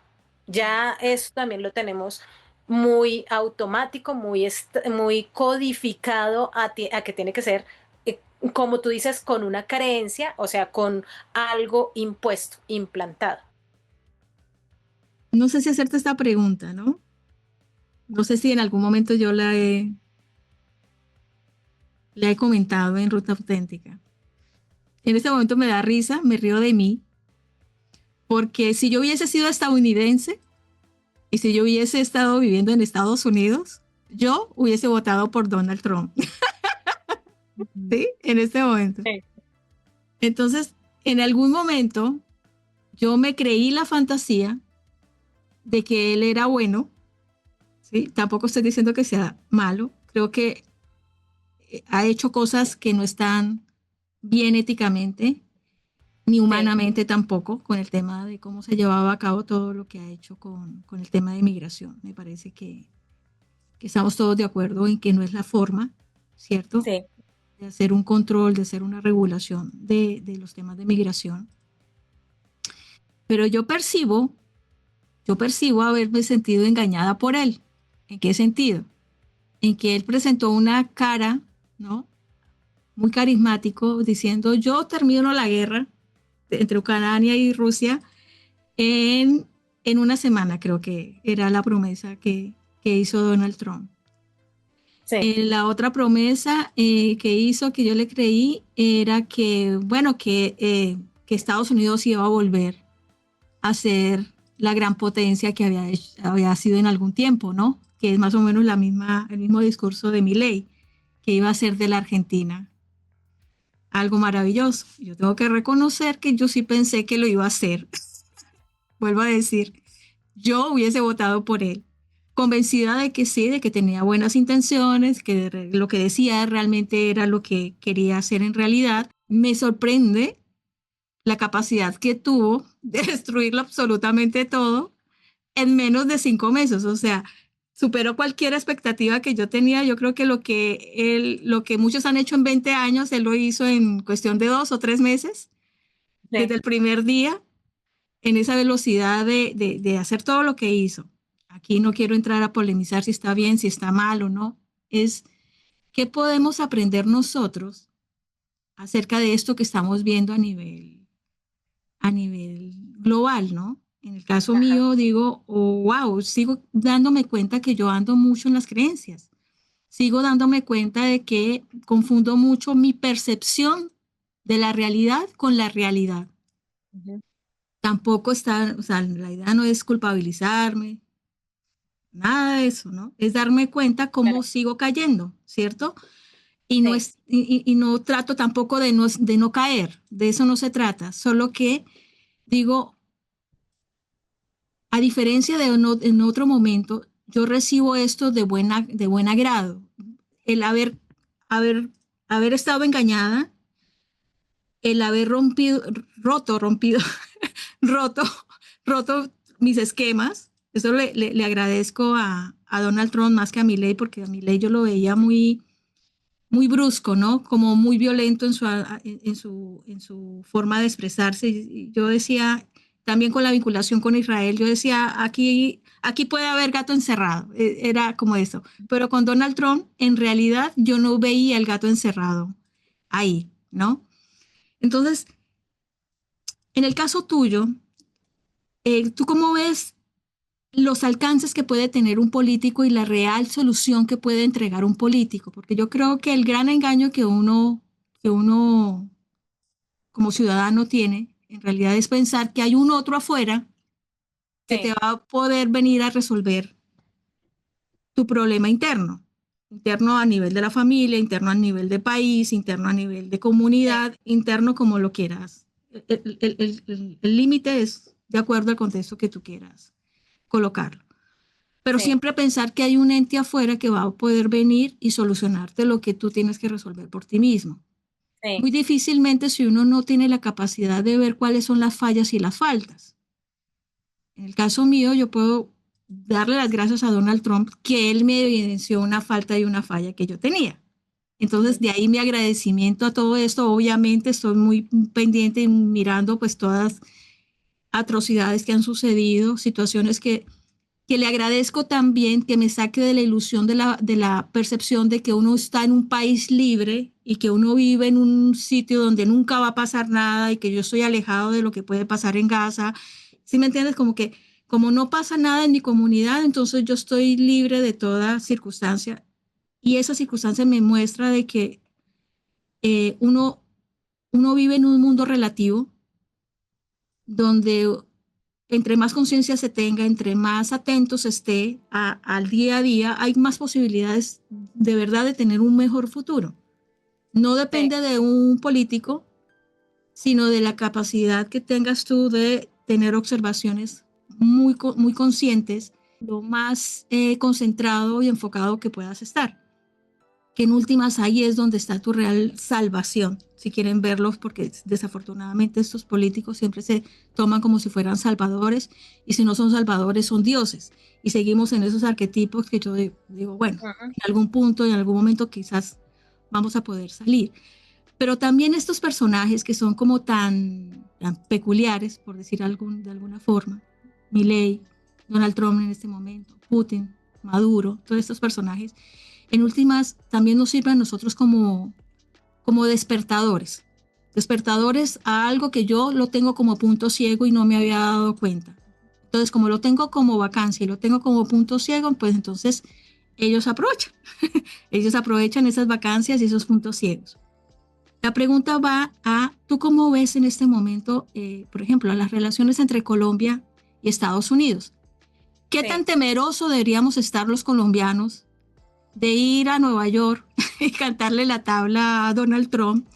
Ya eso también lo tenemos muy automático, muy codificado a que tiene que ser, como tú dices, con una creencia, o sea, con algo impuesto, implantado. no sé si hacerte esta pregunta, ¿no? No sé si en algún momento yo la he comentado en Ruta Auténtica. En este momento me da risa, me río de mí, porque si yo hubiese sido estadounidense y si yo hubiese estado viviendo en Estados Unidos, yo hubiese votado por Donald Trump, Ujú. ¿sí? En este momento. Sí, Entonces, en algún momento, yo me creí la fantasía de que él era bueno, ¿sí? Tampoco estoy diciendo que sea malo. Creo que ha hecho cosas que no están bien éticamente, ni sí, humanamente tampoco, con el tema de cómo se llevaba a cabo todo lo que ha hecho con el tema de migración. Me parece que estamos todos de acuerdo en que no es la forma, ¿cierto? sí, De hacer un control, de hacer una regulación de los temas de migración. Pero yo percibo haberme sentido engañada por él. ¿En qué sentido? En que él presentó una cara, ¿no? Muy carismático, diciendo yo termino la guerra entre Ucrania y Rusia en, en una semana, creo que era la promesa que hizo Donald Trump. sí. La otra promesa que hizo, que yo le creí, era que, bueno, que Estados Unidos iba a volver a ser la gran potencia que había sido en algún tiempo, ¿no? Que es más o menos el mismo discurso de Milei, que iba a ser de la Argentina algo maravilloso. Yo tengo que reconocer que yo sí pensé que lo iba a hacer. Vuelvo a decir, yo hubiese votado por él, convencida de que sí, de que tenía buenas intenciones, que lo que decía realmente era lo que quería hacer en realidad. Me sorprende la capacidad que tuvo de destruirlo absolutamente todo en menos de 5 meses. O sea, superó cualquier expectativa que yo tenía. Yo creo que lo que muchos han hecho en 20 años, él lo hizo en cuestión de 2 o 3 meses, desde Sí. el primer día, en esa velocidad de hacer todo lo que hizo. Aquí no quiero entrar a polemizar si está bien, si está mal o no. Es qué podemos aprender nosotros acerca de esto que estamos viendo a nivel global, ¿no? En el caso Ajá. mío, digo, oh, wow, sigo dándome cuenta que yo ando mucho en las creencias. Sigo dándome cuenta de que confundo mucho mi percepción de la realidad con la realidad. Ujú. Tampoco está, o sea, la idea no es culpabilizarme, nada de eso, ¿no? Es darme cuenta cómo Claro. sigo cayendo, ¿cierto? Y no, Sí. es, y no trato tampoco de no caer, de eso no se trata, solo que digo, a diferencia de en otro momento, yo recibo esto de buen agrado. El haber, haber estado engañada, el haber rompido, roto, roto mis esquemas. Eso le agradezco a Donald Trump más que a Milei, porque a Milei yo lo veía muy brusco, ¿no? Como muy violento en su forma de expresarse. Y yo decía, también con la vinculación con Israel, yo decía, aquí puede haber gato encerrado. Era como eso. Pero con Donald Trump, en realidad, yo no veía el gato encerrado ahí, ¿no? Entonces, en el caso tuyo, ¿tú cómo ves los alcances que puede tener un político y la real solución que puede entregar un político? Porque yo creo que el gran engaño que uno como ciudadano tiene En realidad es pensar que hay un otro afuera que te Sí, va a poder venir a resolver tu problema interno. Interno a nivel de la familia, interno a nivel de país, interno a nivel de sí, comunidad, interno como lo quieras. El límite es de acuerdo al contexto que tú quieras colocarlo. Pero sí, siempre pensar que hay un ente afuera que va a poder venir y solucionarte lo que tú tienes que resolver por ti mismo. sí, Muy difícilmente si uno no tiene la capacidad de ver cuáles son las fallas y las faltas. En el caso mío, yo puedo darle las gracias a Donald Trump que él me evidenció una falta y una falla que yo tenía. Entonces, ujú, de ahí mi agradecimiento a todo esto. Obviamente estoy muy pendiente y mirando pues todas atrocidades que han sucedido, situaciones que le agradezco también que me saque de la ilusión de la percepción de que uno está en un país libre y que uno vive en un sitio donde nunca va a pasar nada y que yo estoy alejado de lo que puede pasar en Gaza. ¿Sí me entiendes? Como que como no pasa nada en mi comunidad, entonces yo estoy libre de toda circunstancia y esa circunstancia me muestra de que uno, uno vive en un mundo relativo donde entre más conciencia se tenga, entre más atentos esté al día a día, hay más posibilidades de verdad de tener un mejor futuro. No sí, depende de un político, sino de la capacidad que tengas tú de tener observaciones muy conscientes, lo más concentrado y enfocado que puedas estar. Que en últimas ahí es donde está tu real salvación, si quieren verlos, porque desafortunadamente estos políticos siempre se toman como si fueran salvadores y si no son salvadores son dioses y seguimos en esos arquetipos que yo digo, bueno, ujú, en algún punto, en algún momento quizás vamos a poder salir. Pero también estos personajes que son como tan peculiares, por decir de alguna forma, Milei, Donald Trump en este momento, Putin, Maduro, todos estos personajes, en últimas también nos sirven a nosotros como despertadores, despertadores a algo que yo lo tengo como punto ciego y no me había dado cuenta. Entonces, como lo tengo como vacancia y lo tengo como punto ciego, pues entonces ellos aprovechan, ellos aprovechan esas vacancias y esos puntos ciegos. La pregunta va a, ¿tú cómo ves en este momento, por ejemplo, las relaciones entre Colombia y Estados Unidos? ¿Qué tan sí. temeroso deberíamos estar los colombianos de ir a Nueva York y cantarle la tabla a Donald Trump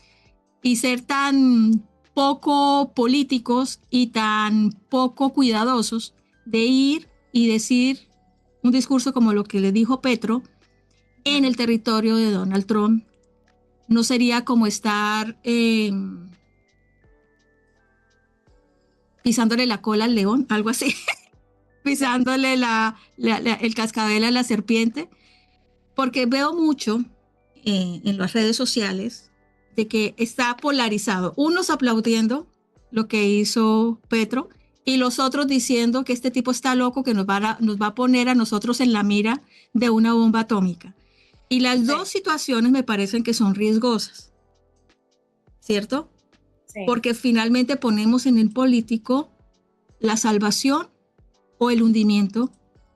y ser tan poco políticos y tan poco cuidadosos de ir y decir un discurso como lo que le dijo Petro en el Ujú. territorio de Donald Trump? No sería como estar pisándole la cola al león, algo así, pisándole el cascabel a la serpiente, porque veo mucho en las redes sociales de que está polarizado, unos aplaudiendo lo que hizo Petro y los otros diciendo que este tipo está loco, que nos va a poner a nosotros en la mira de una bomba atómica. Y las dos Sí, situaciones me parecen que son riesgosas, ¿cierto? sí, Porque finalmente ponemos en el político la salvación o el hundimiento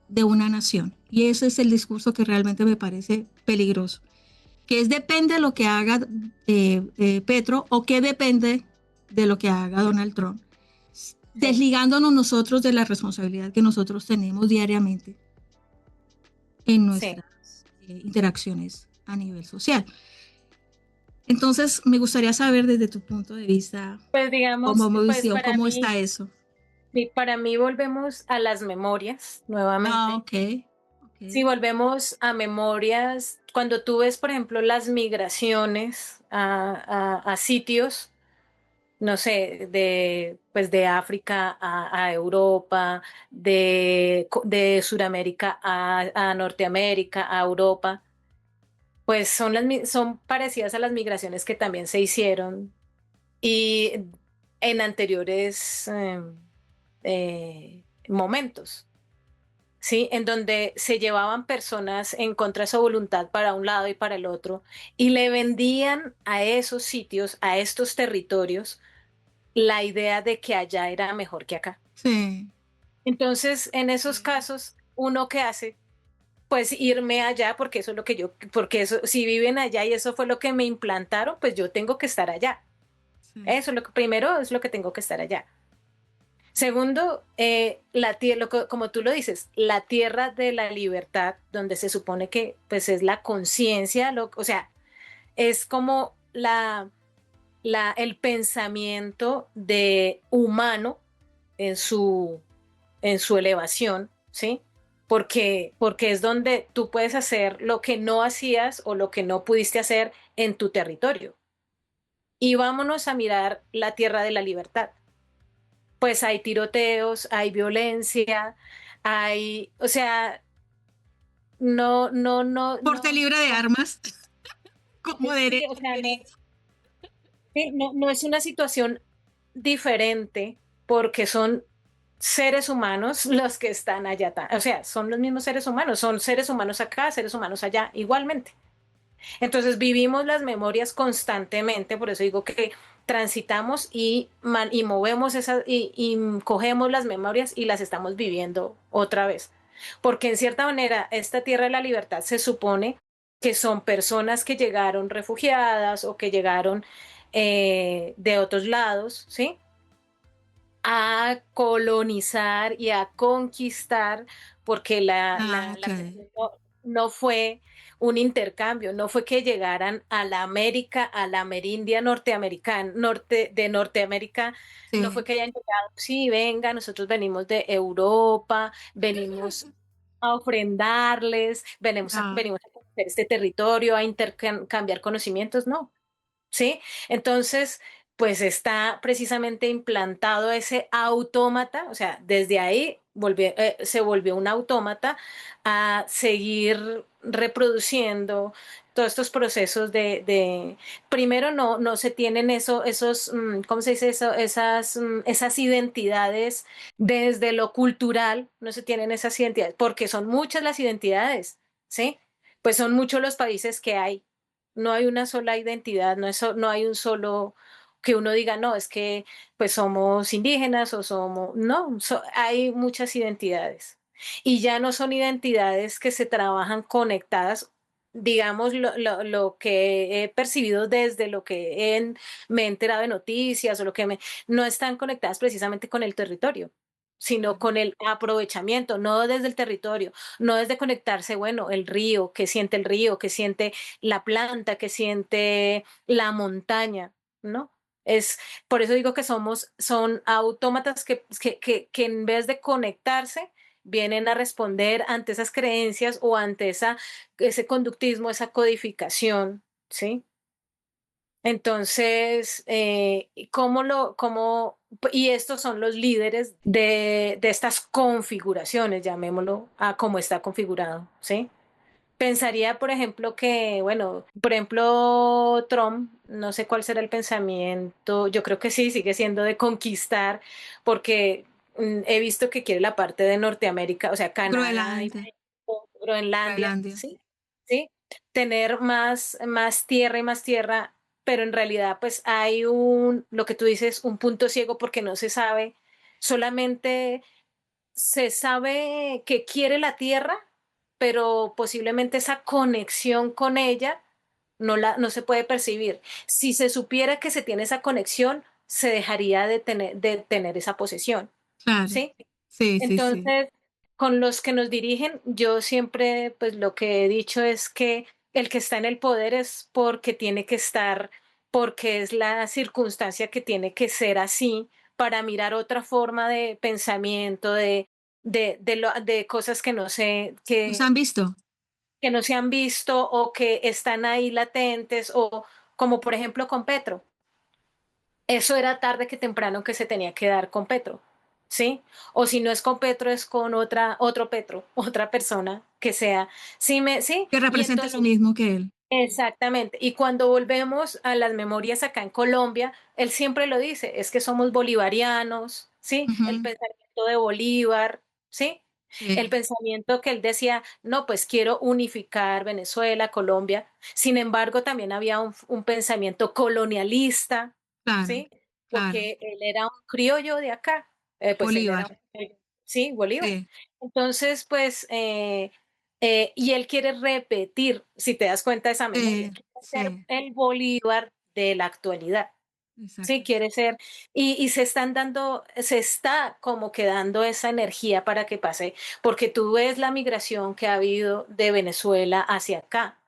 de una nación. Y ese es el discurso que realmente me parece peligroso. Que es depende de lo que haga Petro o que depende de lo que haga Donald Trump, sí, desligándonos nosotros de la responsabilidad que nosotros tenemos diariamente en sí. nuestras interacciones a nivel social. Entonces, me gustaría saber desde tu punto de vista, Pues digamos, como pues visión, cómo está eso. para mí volvemos a las memorias Ah, nuevamente. ok, Si ok. volvemos a memorias, cuando tú ves, por ejemplo, las migraciones a sitios, no sé, pues de África a Europa, de Sudamérica a Norteamérica, a Europa, pues son parecidas a las migraciones que también se hicieron y en anteriores momentos. ¿Sí? En donde se llevaban personas en contra de su voluntad para un lado y para el otro, y le vendían a esos sitios, a estos territorios, la idea de que allá era mejor que acá. Sí, Entonces, en esos sí, casos, ¿uno qué hace? Pues irme allá porque eso es lo que yo, porque eso, si viven allá y eso fue lo que me implantaron, pues yo tengo que estar allá. Sí. Eso es lo que primero es lo que tengo que estar allá. Segundo, la tierra, como tú lo dices, la tierra de la libertad, donde se supone que pues es la conciencia, o sea, es como el pensamiento de humano en en su elevación, ¿sí? Porque es donde tú puedes hacer lo que no hacías o lo que no pudiste hacer en tu territorio. Y vámonos a mirar la tierra de la libertad. Pues hay tiroteos, hay violencia, o sea, Porte libre de armas como sí, derecho o sea, adquirido. sí, no es una situación diferente porque son seres humanos los que están allá, o sea, son los mismos seres humanos, son seres humanos acá, seres humanos allá, igualmente. Entonces vivimos las memorias constantemente, por eso digo que transitamos y movemos esas y cogemos las memorias y las estamos viviendo otra vez. Porque en cierta manera esta tierra de la libertad se supone que son personas que llegaron refugiadas o que llegaron de otros lados, ¿sí? A colonizar y a conquistar, porque Ah, ok. la cuestión no fue un intercambio, no fue que llegaran a la América, a la Amerindia norteamericana, de Norteamérica, no fue Sí. que hayan llegado, sí, venga, nosotros venimos de Europa, venimos a ofrendarles, Ah, venimos a conocer este territorio, a intercambiar conocimientos, no. ¿Sí? Entonces, pues está precisamente implantado ese autómata, o sea, desde ahí se volvió un autómata a seguir reproduciendo todos estos procesos primero no se tienen ¿cómo se dice eso? Esas identidades desde lo cultural, no se tienen esas identidades, porque son muchas las identidades, ¿sí? Pues son muchos los países que hay, no hay una sola identidad, no hay un solo que uno diga, no, es que pues somos indígenas o somos, no, hay muchas identidades. Y ya no son identidades que se trabajan conectadas, digamos, lo que he percibido desde lo que me he enterado de noticias o no están conectadas precisamente con el territorio, sino claro. con el aprovechamiento, no desde el territorio, no desde conectarse, bueno, el río, que siente la planta, que siente la montaña, ¿no? Es, por eso digo que son autómatas que en vez de conectarse, vienen a responder ante esas creencias o ante ese conductismo, esa codificación, ¿sí? Entonces, y estos son los líderes de estas configuraciones, llamémoslo, a cómo está configurado, ¿sí? Pensaría, por ejemplo, que, bueno, por ejemplo, Trump, no sé cuál será el pensamiento, yo creo que sí, sigue siendo de conquistar, porque he visto que quiere la parte de Norteamérica, o sea, Canadá y Groenlandia. México, Groenlandia, Groenlandia. ¿sí? ¿Sí? Tener más tierra, pero en realidad, pues hay lo que tú dices, un punto ciego porque no se sabe, solamente se sabe que quiere la tierra, pero posiblemente esa conexión con ella no se puede percibir. Si se supiera que se tiene esa conexión, se dejaría de tener esa posesión, Claro. ¿sí? Sí, sí, sí. Entonces, con los que nos dirigen, yo siempre, pues lo que he dicho es que el que está en el poder es porque tiene que estar, porque es la circunstancia que tiene que ser así para mirar otra forma de pensamiento, de cosas que no sé, ¿Los han visto? que no se han visto o que están ahí latentes, o como por ejemplo con Petro. Eso era tarde que temprano que se tenía que dar con Petro, ¿sí? O si no es con Petro, es con otro Petro, otra persona que sea, sí, Que y represente lo entonces, mismo que él. exactamente, y cuando volvemos a las memorias acá en Colombia, él siempre lo dice, es que somos bolivarianos, ¿sí? El Ujú. pensamiento de Bolívar, ¿sí? El Sí, pensamiento que él decía, no, pues quiero unificar Venezuela, Colombia. Sin embargo, también había un pensamiento colonialista, claro, ¿sí? claro. Porque él era un criollo de acá, pues él era Bolívar. un criollo, sí, Bolívar. Sí, Entonces, pues, y él quiere repetir, si te das cuenta de esa memoria, sí, quiere ser sí. el Bolívar de la actualidad. Sí, exacto. quiere ser. Y se está como quedando esa energía para que pase, porque tú ves la migración que ha habido de Venezuela hacia acá.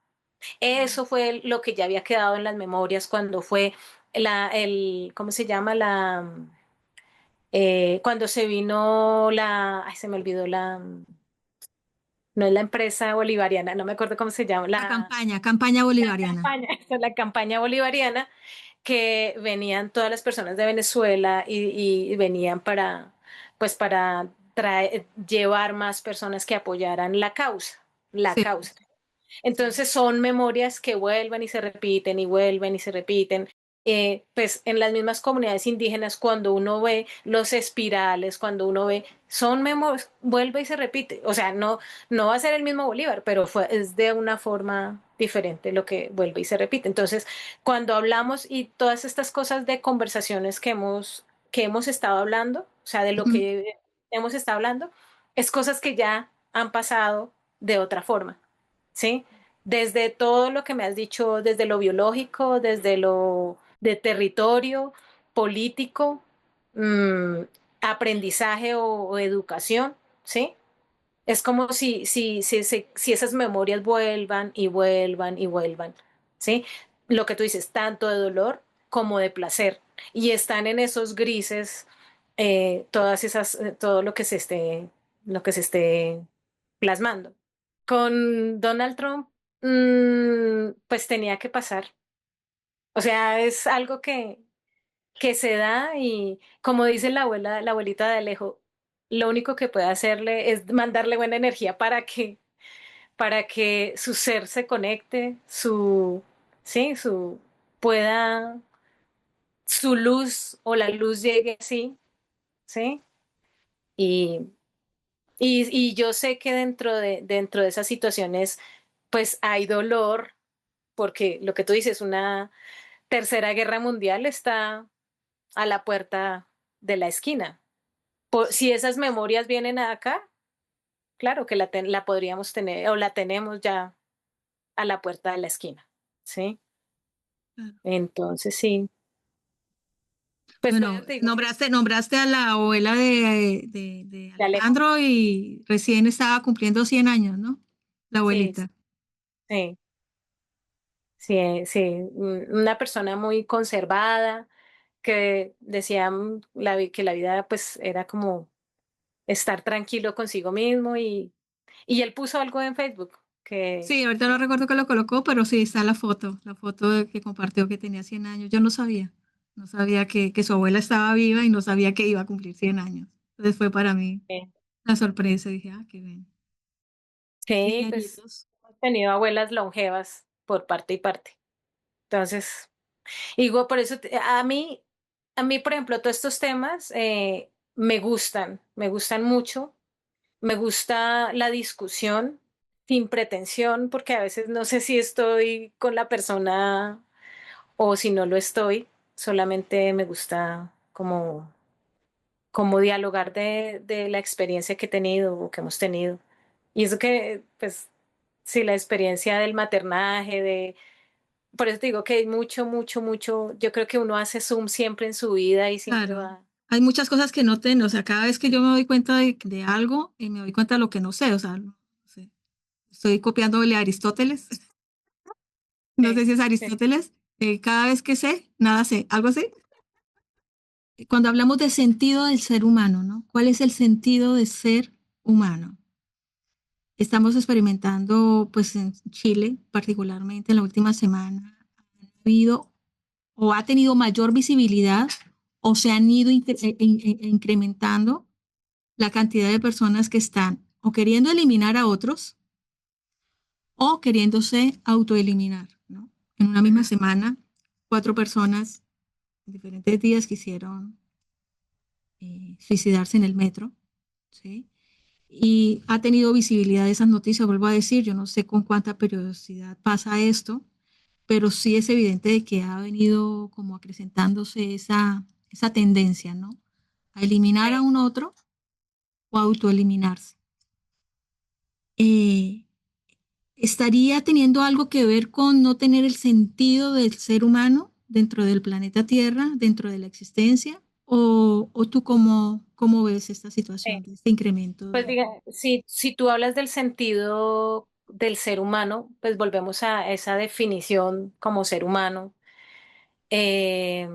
Eso fue lo que ya había quedado en las memorias cuando fue ¿cómo se llama? Cuando se vino ay, se me olvidó no es la empresa bolivariana, no me acuerdo cómo se llama, Campaña la bolivariana. campaña, la campaña bolivariana, que venían todas las personas de Venezuela y venían pues para llevar más personas que apoyaran la Sí, causa. sí. Entonces son memorias que vuelven y se repiten y vuelven y se repiten. Pues en las mismas comunidades indígenas, cuando uno ve los espirales, cuando uno ve, son memorias, vuelve y se repite. O sea, no va a ser el mismo Bolívar, pero es de una forma diferente lo que vuelve y se repite. Entonces, cuando hablamos y todas estas cosas de conversaciones que hemos estado hablando, o sea, de lo Ujú, que hemos estado hablando, es cosas que ya han pasado de otra forma. ¿Sí? Desde todo lo que me has dicho, desde lo biológico, desde lo de territorio, político, mmm, aprendizaje o educación, ¿sí? Es como si esas memorias vuelvan y vuelvan y vuelvan, ¿sí? Lo que tú dices, tanto de dolor como de placer. Y están en esos grises, todo lo que se esté plasmando. Con Donald Trump, pues tenía que pasar. O sea, es algo que se da y como dice la abuelita de Alejo, lo único que puede hacerle es mandarle buena energía para que su ser se conecte, sí, pueda, su luz o la luz llegue así, ¿sí? Y, y yo sé que dentro de esas situaciones, pues hay dolor, porque lo que tú dices, una tercera guerra mundial está a la puerta de la esquina. Si esas memorias vienen acá, claro que la podríamos tener o la tenemos ya a la puerta de la esquina, ¿sí? claro. Entonces, sí, pues por eso Bueno, te digo que nombraste a la abuela de de Alejo, Alejandro y recién estaba cumpliendo 100 años, ¿no? La sí, abuelita. sí, sí, sí, una persona muy conservada que decía que la vida pues era como estar tranquilo consigo mismo y él puso algo en Facebook que Sí, ahorita no recuerdo que lo colocó, pero sí está la foto que compartió que tenía 100 años. Yo no sabía que su abuela estaba viva y no sabía que iba a cumplir 100 años. Entonces fue para mí eh, la sorpresa. Dije, ah, qué bien. sí, 100 pues añitos. hemos tenido abuelas longevas por parte y parte. Entonces, digo, por eso a mí, por ejemplo, todos estos temas me gustan mucho, me gusta la discusión sin pretensión, porque a veces no sé si estoy con la persona o si no lo estoy, solamente me gusta como dialogar de la experiencia que he tenido o que hemos tenido. Y eso que, pues, sí, la experiencia del maternaje, por eso te digo que hay mucho, mucho, mucho, yo creo que uno hace zoom siempre en su vida y siempre Claro. va, Hay muchas cosas que no tengo. O sea, cada vez que yo me doy cuenta de algo, me doy cuenta de lo que no sé. O sea, no sé. Estoy copiándole a Aristóteles. No sí, sé si es sí, Aristóteles. Cada vez que sé, nada sé. Algo así. Cuando hablamos de sentido del ser humano, ¿no? ¿Cuál es el sentido de ser humano? Estamos experimentando, pues en Chile, particularmente en la última semana, ha habido o ha tenido mayor visibilidad o se han ido incrementando la cantidad de personas que están o queriendo eliminar a otros o queriéndose autoeliminar, ¿no? En una misma semana, 4 personas en diferentes días quisieron suicidarse en el metro, ¿sí? Y ha tenido visibilidad esas noticias, vuelvo a decir, yo no sé con cuánta periodicidad pasa esto, pero sí es evidente de que ha venido como acrecentándose esa tendencia, ¿no? A eliminar a sí. un otro o a autoeliminarse. Eh, ¿Estaría teniendo algo que ver con no tener el sentido del ser humano? dentro del planeta Tierra, dentro de la existencia, o tú cómo ves esta situación de este incremento Pues de... diga, si tú hablas del sentido del ser humano, pues volvemos a esa definición como ser humano. Eh,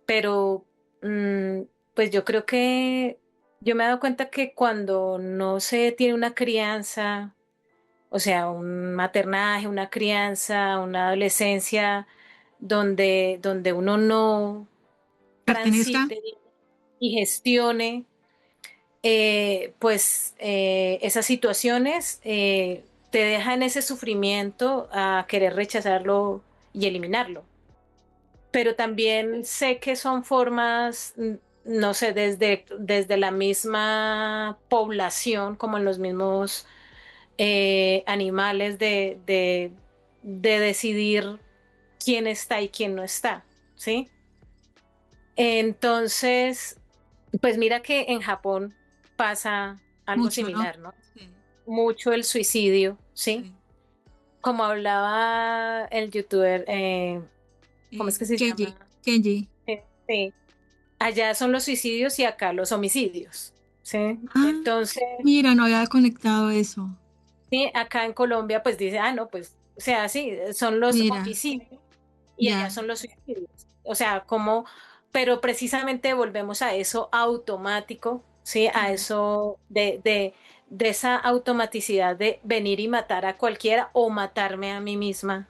pero mm, pues yo creo que yo me he dado cuenta que cuando no se tiene una crianza, o sea, un maternaje, una crianza, una adolescencia, donde uno no ¿Pertenezca? transite y gestione esas situaciones te dejan ese sufrimiento a querer rechazarlo y eliminarlo. Pero también sé que son formas, no sé, desde la misma población, como en los mismos animales, de decidir quién está y quién no está, ¿sí? Entonces, pues mira que en Japón pasa algo Mucho, ¿no? similar, ¿no? Sí, Mucho el suicidio, ¿sí? sí. Como hablaba el youtuber, ¿cómo es que se Kenji, llama? Kenji. Sí, allá son los suicidios y acá los homicidios, ¿sí? Ah, Entonces, mira, no había conectado eso. sí, acá en Colombia pues dice, ah, no, pues, o sea, sí, son los Mira, homicidios y allá ya. son los suicidios. O sea, como, pero precisamente volvemos a eso automático, ¿sí? A Sí, eso de esa automaticidad de venir y matar a cualquiera o matarme a mí misma,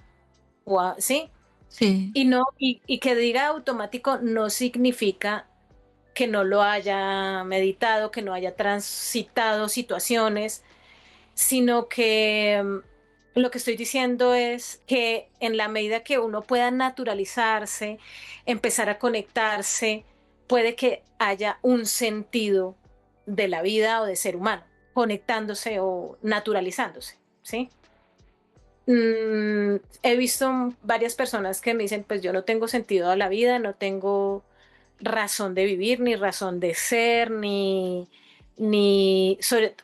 ¿sí? sí, Y no, y que diga automático no significa que no lo haya meditado, que no haya transitado situaciones, sino que lo que estoy diciendo es que en la medida que uno pueda naturalizarse, empezar a conectarse, puede que haya un sentido de la vida o de ser humano, conectándose o naturalizándose, ¿sí? He visto varias personas que me dicen, pues yo no tengo sentido a la vida, no tengo razón de vivir, ni razón de ser,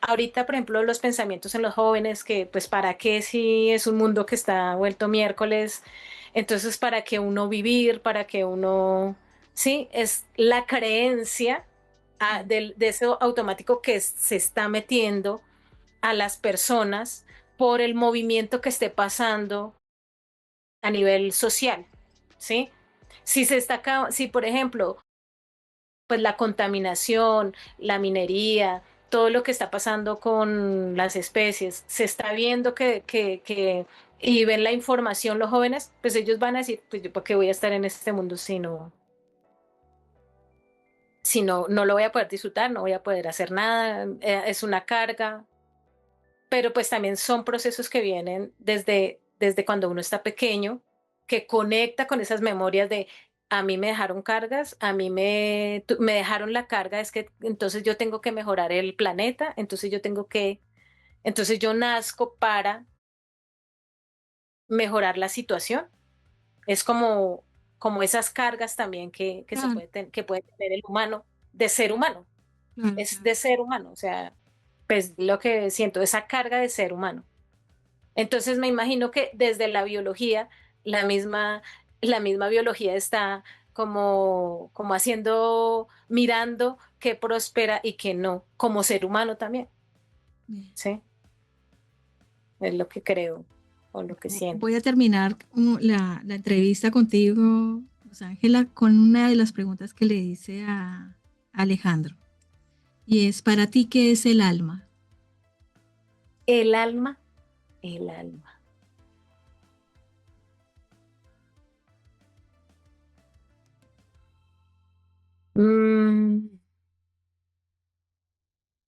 ahorita, por ejemplo, los pensamientos en los jóvenes, que pues para qué si es un mundo que está vuelto miércoles, entonces para qué uno vivir, para qué uno, sí, es la creencia sí. de eso automático que se está metiendo a las personas por el movimiento que esté pasando a nivel social, ¿sí? Si por ejemplo, pues la contaminación, la minería, todo lo que está pasando con las especies, se está viendo y ven la información los jóvenes, pues ellos van a decir, pues yo para qué voy a estar en este mundo si no, no lo voy a poder disfrutar, no voy a poder hacer nada, es una carga, pero pues también son procesos que vienen desde cuando uno está pequeño, que conecta con esas memorias de a mí me dejaron cargas, a mí me dejaron la carga, es que entonces yo tengo que mejorar el planeta, entonces yo nazco para mejorar la situación. Es como esas cargas también Claro, que puede tener el humano de ser humano, claro, es claro. de ser humano, o sea, pues lo que siento, esa carga de ser humano. Entonces me imagino que desde la biología, la misma, la misma biología está como haciendo, mirando qué prospera y qué no, como ser humano también, Bien. ¿sí? Es lo que creo o lo que siento. Voy a terminar la entrevista contigo, Luz Ángela, con una de las preguntas que le hice a Alejandro. Y es, ¿para ti qué es el alma? El alma, el alma. Mm,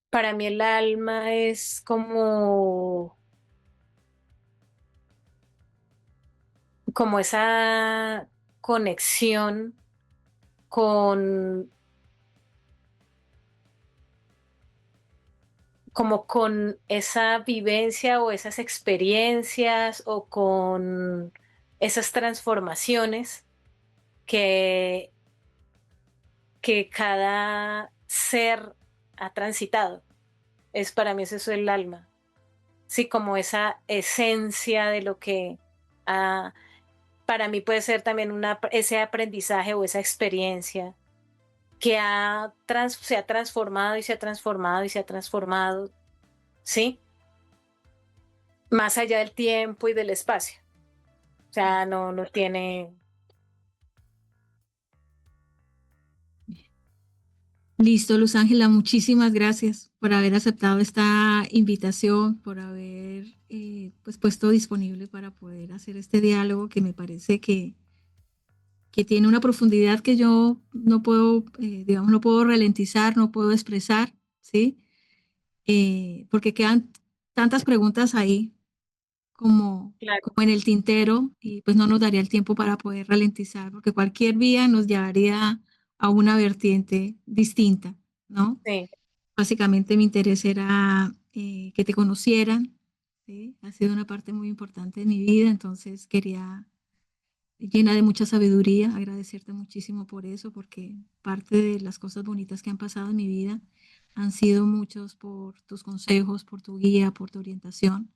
para mí el alma es como esa conexión con como con esa vivencia o esas experiencias o con esas transformaciones que, que cada ser ha transitado. Es para mí eso es el alma. Sí, como esa esencia de lo que ha, para mí puede ser también ese aprendizaje o esa experiencia que se ha transformado y se ha transformado y se ha transformado, ¿sí? Más allá del tiempo y del espacio. O sea, no tiene... Listo, Luz Ángela, muchísimas gracias por haber aceptado esta invitación, por haber pues puesto disponible para poder hacer este diálogo que me parece que tiene una profundidad que yo no puedo, digamos, no puedo ralentizar, no puedo expresar, ¿sí? Porque quedan tantas preguntas ahí Claro, como en el tintero y pues no nos daría el tiempo para poder ralentizar, porque cualquier vía nos llevaría a una vertiente distinta, ¿no? sí, Básicamente mi interés era que te conocieran, ¿sí? Ha sido una parte muy importante de mi vida, entonces quería, llena de mucha sabiduría, agradecerte muchísimo por eso, porque parte de las cosas bonitas que han pasado en mi vida han sido muchos por tus consejos, por tu guía, por tu orientación.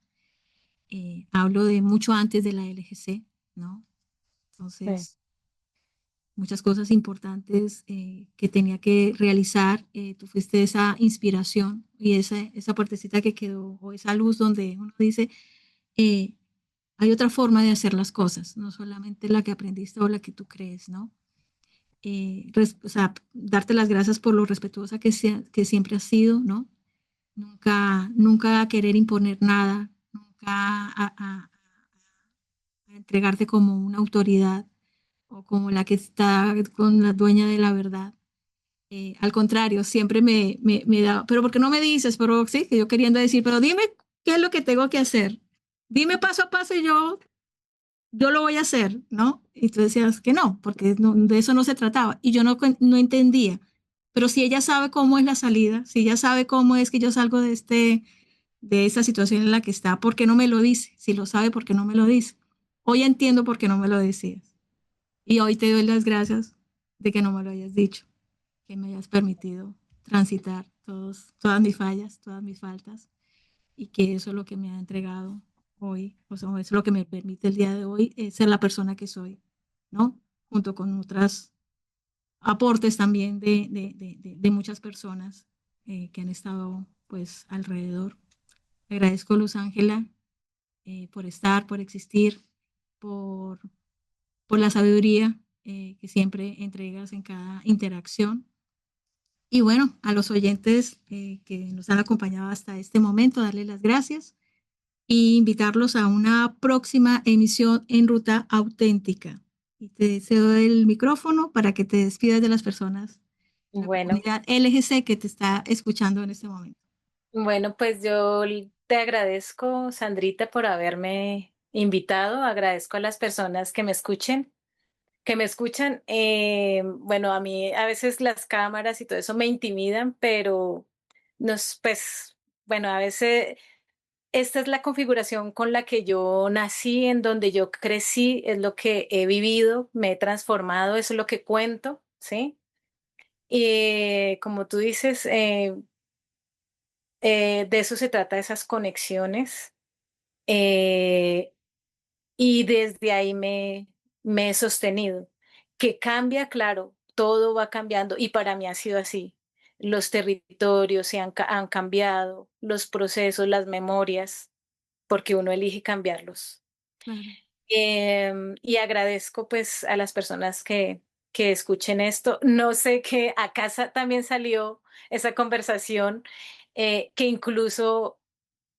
Hablo de mucho antes de la LGC, ¿no? sí, Entonces, muchas cosas importantes que tenía que realizar. Tú fuiste esa inspiración y esa partecita que quedó, o esa luz donde uno dice, eh, hay otra forma de hacer las cosas, no solamente la que aprendiste o la que tú crees, ¿no? O sea, darte las gracias por lo respetuosa que siempre has sido, ¿no? Nunca querer imponer nada, nunca a entregarte como una autoridad o como la que está con la dueña de la verdad. Al contrario, siempre me da, pero ¿por qué no me dices? Pero sí, que yo queriendo decir, pero dime qué es lo que tengo que hacer. Dime paso a paso y yo lo voy a hacer, ¿no? Y tú decías que no, porque no, de eso no se trataba. Y yo no entendía. Pero si ella sabe cómo es la salida, si ella sabe cómo es que yo salgo de esa situación en la que está, ¿por qué no me lo dice? Si lo sabe, ¿por qué no me lo dice? Hoy entiendo por qué no me lo decías. Y hoy te doy las gracias de que no me lo hayas dicho, que me hayas permitido transitar todas mis fallas, todas mis faltas, y que eso es lo que me ha entregado hoy, o sea, eso es lo que me permite el día de hoy ser la persona que soy, ¿no? Junto con otros aportes también de muchas personas que han estado pues alrededor. Agradezco, Luz Ángela, por estar, por existir, por, por la sabiduría que siempre entregas en cada interacción. Y bueno, a los oyentes que nos han acompañado hasta este momento, darles las gracias e invitarlos a una próxima emisión en Ruta Auténtica. Y te cedo el micrófono para que te despidas de las personas de la bueno. comunidad LGC que te está escuchando en este momento. Bueno, pues yo te agradezco, Sandrita, por haberme invitado. Agradezco a las personas que me escuchan. Bueno, a mí a veces las cámaras y todo eso me intimidan, pero pues, bueno, a veces esta es la configuración con la que yo nací, en donde yo crecí, es lo que he vivido, me he transformado, eso es lo que cuento, ¿sí? Y como tú dices, de eso se trata, esas conexiones. eh, y desde ahí me he sostenido. Que cambia, claro, todo va cambiando y para mí ha sido así. Los territorios han cambiado, los procesos, las memorias, porque uno elige cambiarlos. Claro. Y agradezco pues a las personas que escuchen esto. No sé que acá también salió esa conversación que incluso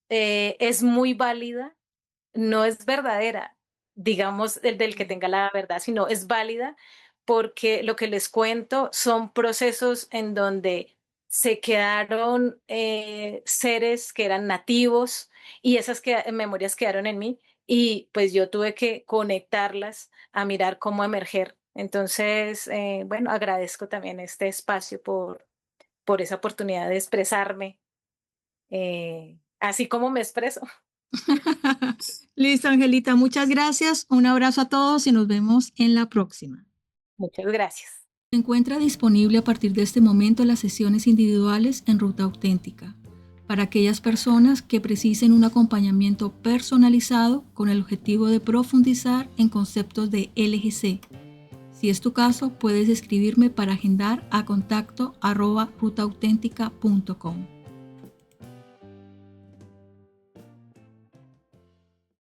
es muy válida, no es verdadera, digamos, el del que Sí, tenga la verdad, sino es válida porque lo que les cuento son procesos en donde se quedaron seres que eran nativos y esas memorias quedaron en mí y pues yo tuve que conectarlas a mirar cómo emerger. Entonces, bueno, agradezco también este espacio por esa oportunidad de expresarme, así como me expreso. listo, Angelita, muchas gracias. Un abrazo a todos y nos vemos en la próxima. Muchas gracias. Se encuentra disponible a partir de este momento las sesiones individuales en Ruta Auténtica. para aquellas personas que precisen un acompañamiento personalizado con el objetivo de profundizar en conceptos de LGC. Si es tu caso, puedes escribirme para agendar a contacto@rutaauténtica.com.